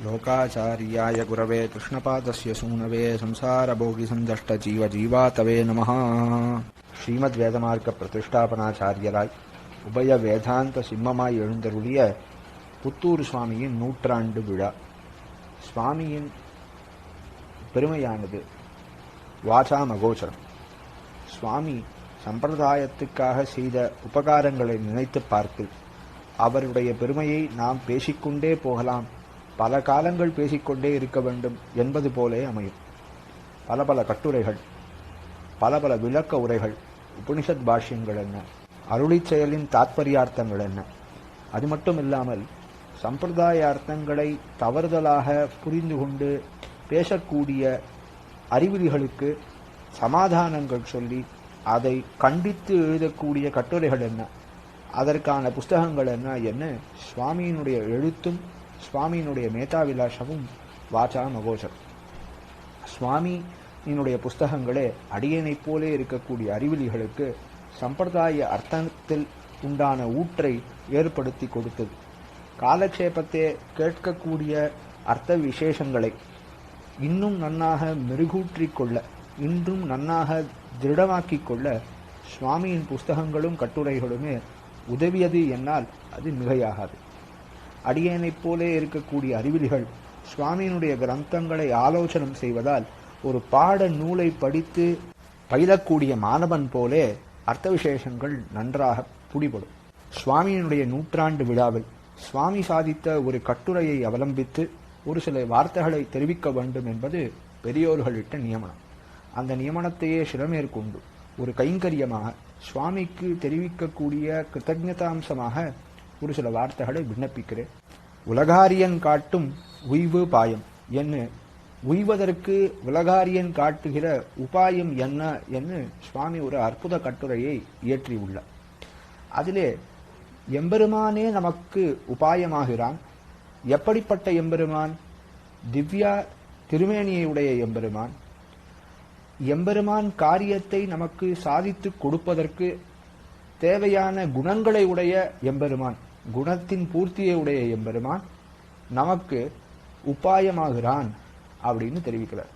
लोकाचार्याय गुरवे कृष्णपादस्य सूनवे संसारभोगिसन्दष्टजीवजीवातवे नमः. ஸ்ரீமத்வேதமார்க்க பிரதிஷ்டாபனாச்சாரியராய் உபய வேதாந்த சிம்மமாய் எழுந்தருளிய புத்தூர் சுவாமியின் நூற்றாண்டு விழா. சுவாமியின் பெருமையானது வாசா மகோச்சரம். சுவாமி சம்பிரதாயத்துக்காக செய்த உபகாரங்களை நினைத்து பார்த்து அவருடைய பெருமையை நாம் பேசிக்கொண்டே போகலாம், பல காலங்கள் பேசிக்கொண்டே இருக்க வேண்டும் என்பது போலே அமையும். பல பல கட்டுரைகள், பல பல விளக்க உரைகள், உபனிஷத் பாஷ்யங்கள் என்ன, அருளிச் செயலின் தாத்பரியார்த்தங்கள் என்ன, அது மட்டும் இல்லாமல் சம்பிரதாய அர்த்தங்களை தவறுதலாக புரிந்து கொண்டு பேசக்கூடிய அறிவிலிகளுக்கு சமாதானங்கள் சொல்லி அதை கண்டித்து எழுதக்கூடிய கட்டுரைகள் என்ன, அதற்கான புஸ்தகங்கள் என்ன என்ன சுவாமியினுடைய எழுத்தும் சுவாமியினுடைய மேதாவிலாசமும் வாசா மகோச்சரம். சுவாமியினுடைய புஸ்தகங்களே அடியனைப் போலே இருக்கக்கூடிய அறிவிலிகளுக்கு சம்பிரதாய அர்த்தத்தில் உண்டான ஊற்றை ஏற்படுத்தி கொடுத்தது. காலக்ஷேபத்தை கேட்கக்கூடிய அர்த்த விசேஷங்களை இன்னும் நன்னாக மெருகூற்றிக் கொள்ள, இன்றும் நன்னாக திருடமாக்கிக் கொள்ள சுவாமியின் புஸ்தகங்களும் கட்டுரைகளுமே உதவியது என்னால் அது மிகையாகாது. அடியனைப் போலே இருக்கக்கூடிய அறிவிலிகள் சுவாமியினுடைய கிரந்தங்களை ஆலோசனம் செய்வதால் ஒரு பாட நூலை படித்து பயிலக்கூடிய மாணவன் போலே அர்த்த விசேஷங்கள் நன்றாக புடிபடும். சுவாமியினுடைய நூற்றாண்டு விழாவில் சுவாமி சாதித்த ஒரு கட்டுரையை அவலம்பித்து ஒரு சில வார்த்தைகளை தெரிவிக்க வேண்டும் என்பது பெரியோர்களிட்ட நியமனம். அந்த நியமனத்தையே சிறமேற்கொண்டு ஒரு கைங்கரியமாக சுவாமிக்கு தெரிவிக்கக்கூடிய கிருத்தஜதாம்சமாக ஒரு சில வார்த்தைகளை விண்ணப்பிக்கிறேன். உலகாரியன் காட்டும் உய்வு பாயம் என்ன, உய்வதற்கு உலகாரியன் காட்டுகிற உபாயம் என்ன என்று சுவாமி ஒரு அற்புத கட்டுரையை இயற்றியுள்ளார். அதிலே எம்பெருமானே நமக்கு உபாயமாகிறான். எப்படிப்பட்ட எம்பெருமான்? திவ்யா திருமேனியுடைய எம்பெருமான். எம்பெருமான் காரியத்தை நமக்கு சாதித்து கொடுப்பதற்கு தேவையான குணங்களை உடைய எம்பெருமான், குணத்தின் பூர்த்தியை உடைய எம்பெருமான் நமக்கு உபாயமாகிறான் அப்படின்னு தெரிவிக்கிறார்.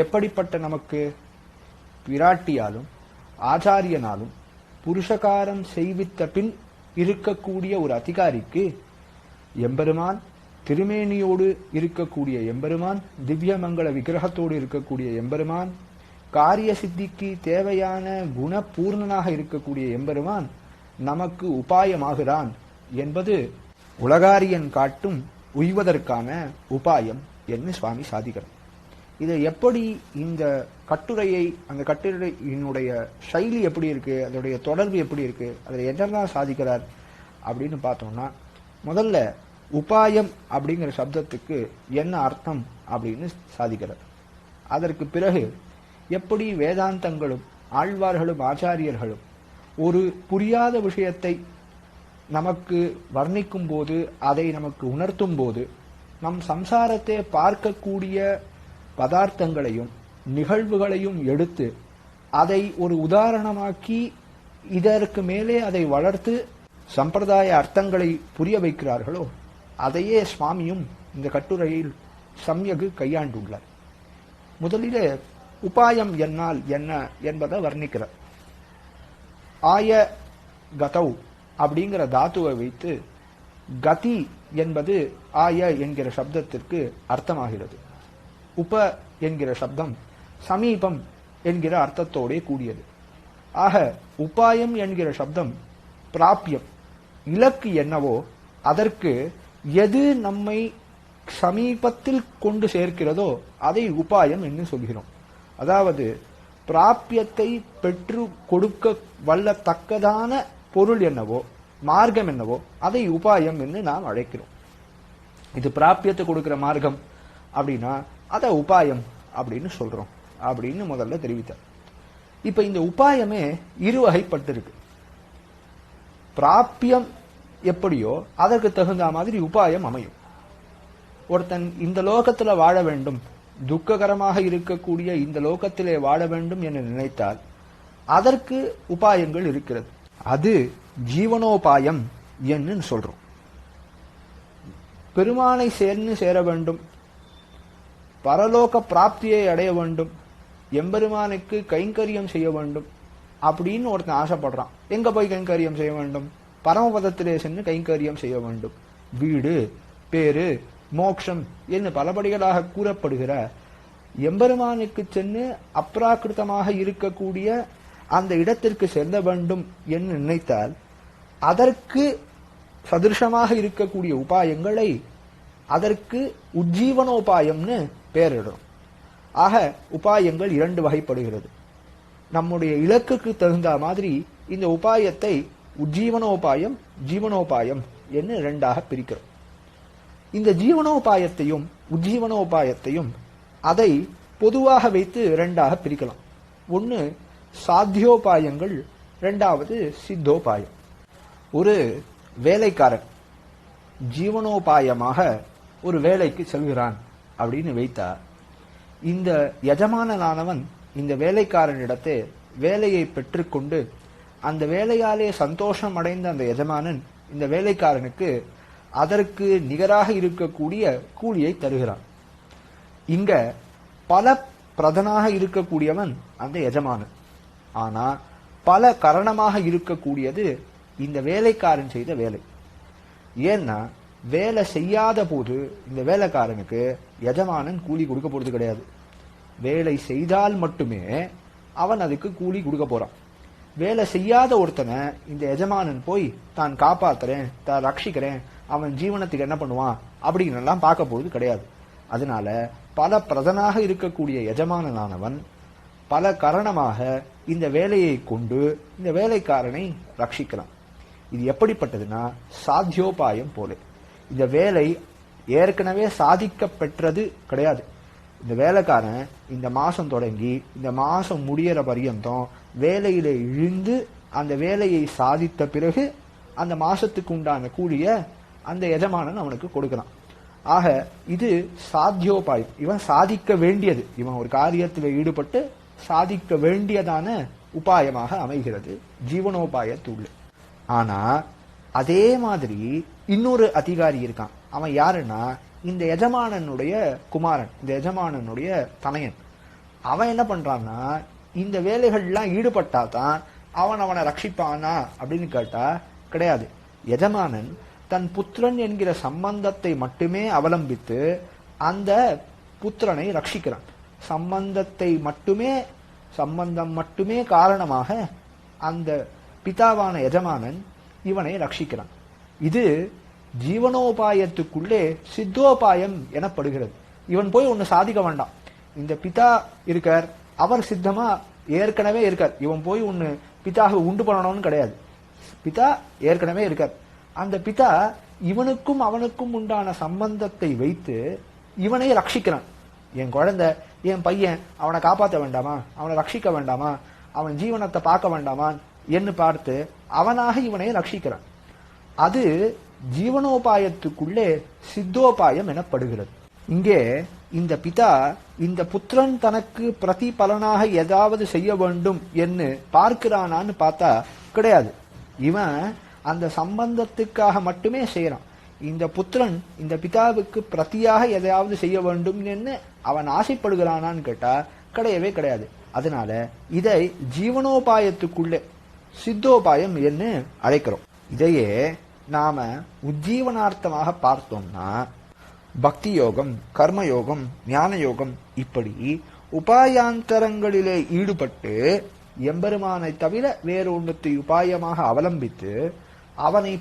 எப்படிப்பட்ட நமக்கு? பிராட்டியாலும் ஆச்சாரியனாலும் புருஷகாரம் செய்வித்த பின் இருக்கக்கூடிய ஒரு அதிகாரிக்கு எம்பெருமான், திருமேனியோடு இருக்கக்கூடிய எம்பெருமான், திவ்யமங்கள விக்கிரகத்தோடு இருக்கக்கூடிய எம்பெருமான், காரிய சித்திக்கு தேவையான குணபூர்ணனாக இருக்கக்கூடிய எம்பெருமான் நமக்கு உபாயமாகிறான் என்பது உலகாரியன் காட்டும் உய்வதற்கான உபாயம் என்று சுவாமி சாதிக்கிறார். இதை எப்படி இந்த கட்டுரையை, அந்த கட்டுரையினுடைய சைலி எப்படி இருக்கு, அதனுடைய தொடர்பு எப்படி இருக்கு, அதில் என்னெல்லாம் சாதிக்கிறார் அப்படின்னு பார்த்தோம்னா, முதல்ல உபாயம் அப்படிங்கிற சப்தத்துக்கு என்ன அர்த்தம் அப்படின்னு சாதிக்கிறார். அதற்கு பிறகு எப்படி வேதாந்தங்களும் ஆழ்வார்களும் ஆச்சாரியர்களும் ஒரு புரியாத விஷயத்தை நமக்கு வர்ணிக்கும் போது, அதை நமக்கு உணர்த்தும் போது, நம் சம்சாரத்தை பார்க்கக்கூடிய பதார்த்தங்களையும் நிகழ்வுகளையும் எடுத்து அதை ஒரு உதாரணமாக்கி இதற்கு மேலே அதை வளர்த்து சம்பிரதாய அர்த்தங்களை புரிய வைக்கிறார்களோ, அதையே சுவாமியும் இந்த கட்டுரையில் சம்யகு கையாண்டுள்ளார். முதலிலே உபாயம் என்னால் என்ன என்பதை வர்ணிக்கிறார். ஆய கதௌ அப்படிங்கிற தாத்துவை வைத்து கதி என்பது ஆய என்கிற சப்தத்திற்கு அர்த்தமாகிறது. உப என்கிற சப்தம் சமீபம் என்கிற அர்த்தத்தோடே கூடியது. ஆக உபாயம் என்கிற சப்தம் பிராபியம், இலக்கு என்னவோ அதற்கு எது நம்மை சமீபத்தில் கொண்டு சேர்க்கிறதோ அதை உபாயம் என்று சொல்கிறோம். அதாவது பிராபியத்தை பெற்று கொடுக்க வல்லத்தக்கதான பொருள் என்னவோ, மார்க்கம் என்னவோ அதை உபாயம் என்று நாம் அழைக்கிறோம். இது பிராபியத்தை கொடுக்கிற மார்க்கம் அப்படின்னா அதை உபாயம் அப்படின்னு சொல்றோம் அப்படின்னு முதல்ல தெரிவித்தார். இப்ப இந்த உபாயமே இரு வகைப்பட்டிருக்கு. பிராபியம் எப்படியோ அதற்கு தகுந்த மாதிரி உபாயம் அமையும். ஒருத்தன் இந்த லோகத்துல வாழ வேண்டும், துக்ககரமாக இருக்கக்கூடிய இந்த லோகத்திலே வாழ வேண்டும் என்று நினைத்தால் அதற்கு உபாயங்கள் இருக்கிறது. அது ஜீவனோபாயம் என்று சொல்றோம். பெருமானை சேர வேண்டும், பரலோக பிராப்தியை அடைய வேண்டும், எம்பெருமானுக்கு கைங்கரியம் செய்ய வேண்டும் அப்படின்னு ஒருத்தன் ஆசைப்படுறான். எங்க போய் கைங்கரியம் செய்ய வேண்டும்? பரமபதத்திலே சென்று கைங்கரியம் செய்ய வேண்டும். வீடு, பேரு, மோட்சம் என்று பலபடிகளாக கூறப்படுகிற எம்பெருமானுக்கு சென்று அப்ராக்கிருத்தமாக இருக்கக்கூடிய அந்த இடத்திற்கு செல்ல வேண்டும் என்று நினைத்தால் அதற்கு சதிருஷமாக இருக்கக்கூடிய உபாயங்களை அதற்கு உஜ்ஜீவனோபாயம்னு பெயரிடும். ஆக உபாயங்கள் இரண்டு வகைப்படுகிறது. நம்முடைய இலக்குக்கு தகுந்த மாதிரி இந்த உபாயத்தை உஜ்ஜீவனோபாயம், ஜீவனோபாயம் என்று இரண்டாக பிரிக்கிறோம். இந்த ஜீவனோபாயத்தையும் உஜ்ஜீவனோபாயத்தையும் அதை பொதுவாக வைத்து இரண்டாக பிரிக்கலாம். ஒன்று சாத்தியோபாயங்கள், இரண்டாவது சித்தோபாயம். ஒரு வேலைக்காரன் ஜீவனோபாயமாக ஒரு வேலைக்கு செல்கிறான் அப்படின்னு வைத்தா, இந்த எஜமானனானவன் இந்த வேலைக்காரனிடத்தை வேலையை பெற்றுக்கொண்டு அந்த வேலையாலே சந்தோஷம் அடைந்த அந்த எஜமானன் இந்த வேலைக்காரனுக்கு அதற்கு நிகராக இருக்கக்கூடிய கூலியை தருகிறான். இங்க பல பிரதனாக இருக்கக்கூடியவன் அந்த எஜமானன். ஆனா பல கரணமாக இருக்கக்கூடியது இந்த வேலைக்காரன் செய்த வேலை. ஏன்னா வேலை செய்யாத போது இந்த வேலைக்காரனுக்கு எஜமானன் கூலி கொடுக்க போறது கிடையாது. வேலை செய்தால் மட்டுமே அவன் அதுக்கு கூலி கொடுக்க போறான். வேலை செய்யாத ஒருத்தனை இந்த எஜமானன் போய் தான் காப்பாத்துறேன், தான் ரட்சிக்கிறேன், அவன் ஜீவனத்துக்கு என்ன பண்ணுவான் அப்படின்னு எல்லாம் பார்க்க போறது கிடையாது. அதனால பல பிரதனாக இருக்கக்கூடிய எஜமானனானவன் பல காரணமாக இந்த வேலையை கொண்டு இந்த வேலைக்காரனை ரட்சிக்கலாம். இது எப்படிப்பட்டதுன்னா சாத்தியோபாயம் போல. இந்த வேலை ஏற்கனவே சாதிக்க பெற்றது கிடையாது. இந்த வேலைக்காரன் இந்த மாசம் தொடங்கி இந்த மாசம் முடியற பரியந்தம் வேலையில இழுந்து அந்த வேலையை சாதித்த பிறகு அந்த மாசத்துக்கு உண்டான கூலிய அந்த எஜமானன் அவனுக்கு கொடுக்கிறான். ஆக இது சாத்தியோபாயம். இவன் சாதிக்க வேண்டியது, இவன் ஒரு காரியத்தில் ஈடுபட்டு சாதிக்க வேண்டியதான உபாயமாக அமைகிறது ஜீவனோபாயத்துள்ள. ஆனா அதே மாதிரி இன்னொரு அதிகாரி இருக்கான். அவன் யாருன்னா இந்த எஜமானனுடைய குமாரன், இந்த எஜமானனுடைய தனையன். அவன் என்ன பண்றான்னா இந்த வேலைகள்லாம் ஈடுபட்டாதான் அவனை ரட்சிப்பானா அப்படின்னு கேட்டா கிடையாது. எஜமானன் தன் புத்திரன் என்கிற சம்பந்தத்தை மட்டுமே அவலம்பித்து அந்த புத்திரனை ரட்சிக்கிறான். சம்பந்தம் மட்டுமே காரணமாக அந்த பிதாவான எஜமானன் இவனை ரட்சிக்கிறான். இது ஜீவனோபாயத்துக்குள்ளே சித்தோபாயம் எனப்படுகிறது. இவன் போய் ஒன்னு சாதிக்க வேண்டாம். இந்த பிதா இருக்கார், அவர் சித்தமா ஏற்கனவே இருக்கார். இவன் போய் ஒன்னு பிதாவை உண்டு பண்ணணும்னு கிடையாது. பிதா ஏற்கனவே இருக்கார். அந்த பிதா இவனுக்கும் அவனுக்கும் உண்டான சம்பந்தத்தை வைத்து இவனை ரட்சிக்கிறான். என் குழந்தை, என் பையன், அவனை காப்பாற்ற வேண்டாமா, அவனை ரட்சிக்க வேண்டாமா, அவன் ஜீவனத்தை பார்க்க வேண்டாமா என்று பார்த்து அவனாக இவனை ரட்சிக்கிறான். அது ஜீவனோபாயத்துக்குள்ளே சித்தோபாயம் எனப்படுகிறது. இங்கே இந்த பிதா இந்த புத்திரன் தனக்கு பிரதி பலனாக ஏதாவது செய்ய வேண்டும் என்று பார்க்கிறானான்னு பார்த்தா கிடையாது. இவன் அந்த சம்பந்தத்துக்காக மட்டுமே செய்யறான். இந்த புத்திரன் இந்த பிதாவுக்கு பிரதியாக எதையாவது செய்ய வேண்டும் என்று அவன் ஆசைப்படுகிறானான்னு கேட்டா கிடையவே கிடையாது. அதனால இதை ஜீவனோபாயத்துக்குள்ளே சித்தோபாயம் என்று அழைக்கிறோம். இதையே நாம உஜ்ஜீவனார்த்தமாக பார்த்தோம்னா பக்தி யோகம், கர்மயோகம், ஞான யோகம் இப்படி உபாயாந்தரங்களிலே ஈடுபட்டு எம்பெருமானை தவிர வேறு ஒன்றத்தை உபாயமாக அவலம்பித்து அவனை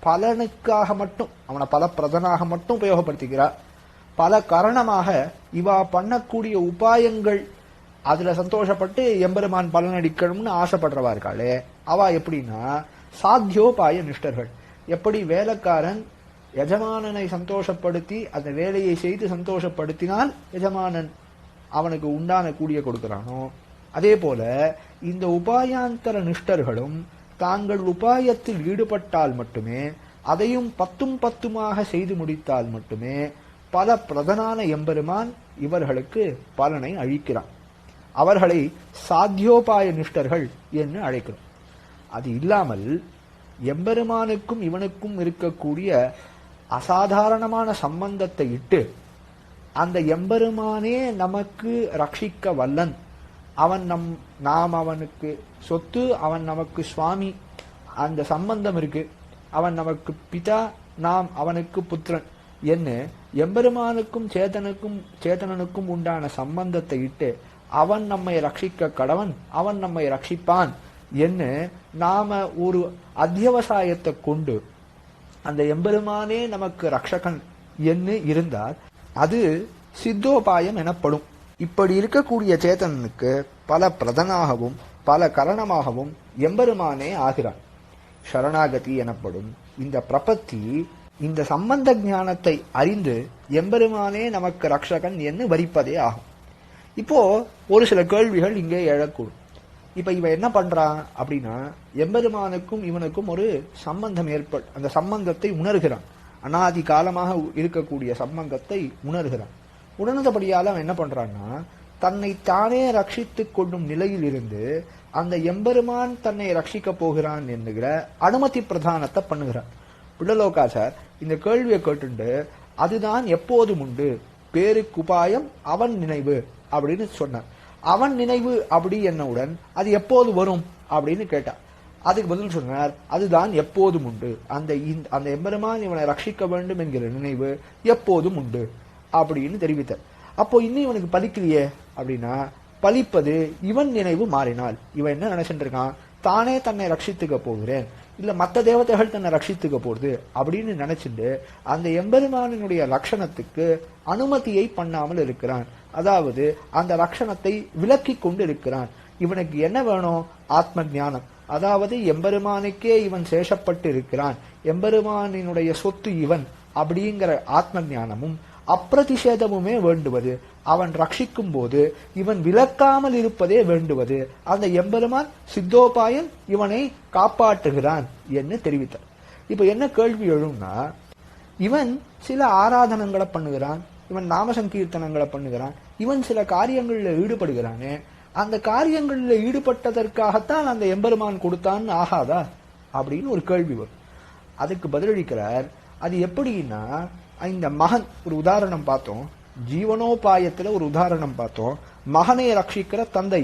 பலனுக்காக மட்டும், அவனை பல பிரதனாக மட்டும் உபயோகப்படுத்துகிறார். பல காரணமாக இவா பண்ணக்கூடிய உபாயங்கள் அதுல சந்தோஷப்பட்டு எம்பெருமான் பலனடிக்கணும்னு ஆசைப்படுறவா இருக்காளே, அவா எப்படின்னா சாத்தியோபாய நிஷ்டர்கள். எப்படி வேலைக்காரன் எஜமானனை சந்தோஷப்படுத்தி அந்த வேலையை செய்து சந்தோஷப்படுத்தினால் எஜமானன் அவனுக்கு உண்டான கூலிய கொடுக்கிறானோ, அதே போல இந்த உபாயாந்தர நிஷ்டர்களும் தாங்கள் உபாயத்தில் ஈடுபட்டால் மட்டுமே, அதையும் பத்துமாக செய்து முடித்தால் மட்டுமே பல பிரதனான எம்பெருமான் இவர்களுக்கு பலனை அளிக்கிறான். அவர்களை சாத்தியோபாய நிஷ்டர்கள் என்று அழைக்கிறோம். அது இல்லாமல் எம்பெருமானுக்கும் இவனுக்கும் இருக்கக்கூடிய அசாதாரணமான சம்பந்தத்தை இட்டு அந்த எம்பெருமானே நமக்கு ரட்சிக்க வல்லன், அவன் நாம் அவனுக்கு சொத்து, அவன் நமக்கு சுவாமி, அந்த சம்பந்தம் இருக்கு, அவன் நமக்கு பிதா, நாம் அவனுக்கு புத்திரன் என்ன எம்பெருமானுக்கும் சேதனனுக்கும் உண்டான சம்பந்தத்தை இட்டு அவன் நம்மை ரட்சிக்க கடவன், அவன் நம்மை ரட்சிப்பான் என்ன நாம ஒரு அத்தியவசாயத்தை கொண்டு அந்த எம்பெருமானே நமக்கு ரட்சகன் என்று இருந்தால் அது சித்தோபாயம் எனப்படும். இப்படி இருக்கக்கூடிய சேதனனுக்கு பல பிரதனாகவும் பல கரணமாகவும் எம்பெருமானே ஆகிறான். சரணாகதி எனப்படும் இந்த பிரபத்தி இந்த சம்பந்த ஞானத்தை அறிந்து எம்பெருமானே நமக்கு ரட்சகன் என்று வரிப்பதே ஆகும். இப்போ ஒரு சில கேள்விகள் இங்கே எழக்கூடும். இப்ப இவன் என்ன பண்றான் அப்படின்னா, எம்பெருமானுக்கும் இவனுக்கும் ஒரு சம்பந்தம் அந்த சம்பந்தத்தை உணர்கிறான். அனாதி காலமாக இருக்கக்கூடிய சம்பந்தத்தை உணர்கிறான். உணர்ந்தபடியால் அவன் என்ன பண்றான்னா, தன்னை தானே ரட்சித்துக் கொள்ளும் நிலையில் இருந்து அந்த எம்பெருமான் தன்னை ரட்சிக்க போகிறான் என்கிற அனுமதி பிரதானத்தை பண்ணுகிறான். பிள்ளலோகாச்சார் இந்த கேள்வியை கேட்டுண்டு அதுதான் எப்போதும் உண்டு, பேருக்கு உபாயம் அவன் நினைவு அப்படின்னு சொன்னார். அவன் நினைவு அப்படி என்னவுடன் அது எப்போது வரும் அப்படின்னு கேட்டான். அதுக்கு பதில் சொன்னார், அதுதான் எப்போதும் உண்டு, அந்த எம்பெருமான் இவனை ரட்சிக்க வேண்டும் என்கிற நினைவு எப்போதும் உண்டு அப்படின்னு தெரிவித்தார். அப்போ இன்னும் இவனுக்கு பலிக்கலையே அப்படின்னா, பலிப்பது இவன் நினைவு மாறினால். இவன் என்ன நினைச்சிட்டு இருக்கான், தானே தன்னை ரட்சித்துக்க போகிறேன், இல்ல மற்ற தேவதைகள் தன்னை ரட்சித்துக்க போகுது அப்படின்னு நினைச்சிட்டு அந்த எம்பெருமானினுடைய லட்சணத்துக்கு அனுமதியை பண்ணாமல் இருக்கிறான். அதாவது அந்த லட்சணத்தை விலக்கி கொண்டு இருக்கிறான். இவனுக்கு என்ன வேணும், ஆத்ம ஞானம். அதாவது எம்பெருமானுக்கே இவன் சேஷப்பட்டு இருக்கிறான், எம்பெருமானினுடைய சொத்து இவன் அப்படிங்கிற ஆத்ம ஞானமும் அப்பிரதிஷேதமுமே வேண்டுவது. அவன் ரட்சிக்கும் போது இவன் விலக்காமல் இருப்பதே வேண்டுவது. அந்த எம்பெருமான் சித்தோபாயன் இவனை காப்பாற்றுகிறான் என்று தெரிவித்தார். இப்ப என்ன கேள்வி எழும்னா, இவன் சில ஆராதனங்களை பண்ணுகிறான், இவன் நாம சங்கீர்த்தனங்களை பண்ணுகிறான், இவன் சில காரியங்களில் ஈடுபடுகிறானே, அந்த காரியங்களில் ஈடுபட்டதற்காகத்தான் அந்த எம்பெருமான் கொடுத்தான்னு ஆகாதா அப்படின்னு ஒரு கேள்வி வரும். அதுக்கு பதிலளிக்கிறார், அது எப்படின்னா, இந்த மகன் ஒரு உதாரணம் பார்த்தோம், ஜீவனோபாயத்துல ஒரு உதாரணம் பார்த்தோம், மகனை ரட்சிக்கிற தந்தை,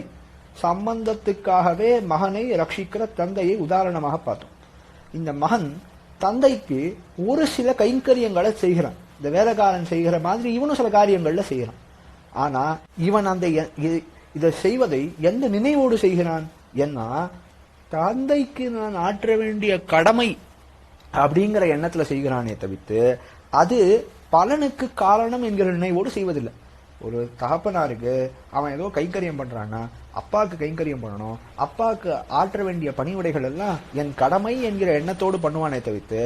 சம்பந்தத்துக்காகவே மகனை ரட்சிக்கிற தந்தையை உதாரணமாக பார்த்தோம். இந்த மகன் தந்தைக்கு ஒரு சில கைங்கரியங்களை செய்கிறான், இந்த வேலைக்காரன் செய்கிற மாதிரி இவனும் சில காரியங்கள்ல செய்கிறான். ஆனா இவன் அந்த இதை செய்வதை எந்த நினைவோடு செய்கிறான், ஏன்னா தந்தைக்கு நான் ஆற்ற வேண்டிய கடமை அப்படிங்கிற எண்ணத்துல செய்கிறானே தவிர்த்து அது பலனுக்கு காரணம் என்கிற நினைவோடு செய்வதில்லை. ஒரு தகப்பனாருக்கு அவன் ஏதோ கைங்கரியம் பண்றான்னா, அப்பாவுக்கு கைங்கரியம் பண்ணணும், அப்பாவுக்கு ஆற்ற வேண்டிய பணிவிடைகள் எல்லாம் என் கடமை என்கிற எண்ணத்தோடு பண்ணுவானே தவிர்த்து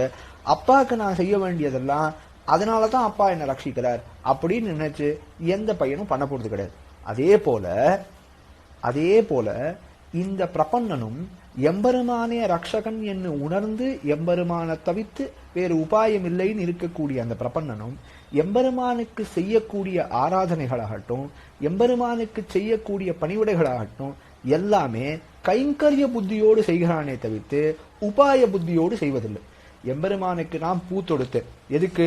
அப்பாவுக்கு நான் செய்ய வேண்டியதெல்லாம் அதனாலதான் அப்பா என்னை ரட்சிக்கிறார் அப்படின்னு நினைச்சு எந்த பையனும் பண்ண போறது கிடையாது. அதே போல இந்த பிரபன்னனும் எம்பெருமானே ரட்சகன் என்று உணர்ந்து எம்பெருமான தவித்து வேறு உபாயம் இல்லைன்னு இருக்கக்கூடிய அந்த பிரபன்னனும் எம்பெருமானுக்கு செய்யக்கூடிய ஆராதனைகளாகட்டும், எம்பெருமானுக்கு செய்யக்கூடிய பணிவிடைகளாகட்டும் எல்லாமே கைங்கரிய புத்தியோடு செய்கிறானே தவிர்த்து உபாய புத்தியோடு செய்வதில்லை. எம்பெருமானுக்கு நாம் பூ தொடுத்து எதுக்கு,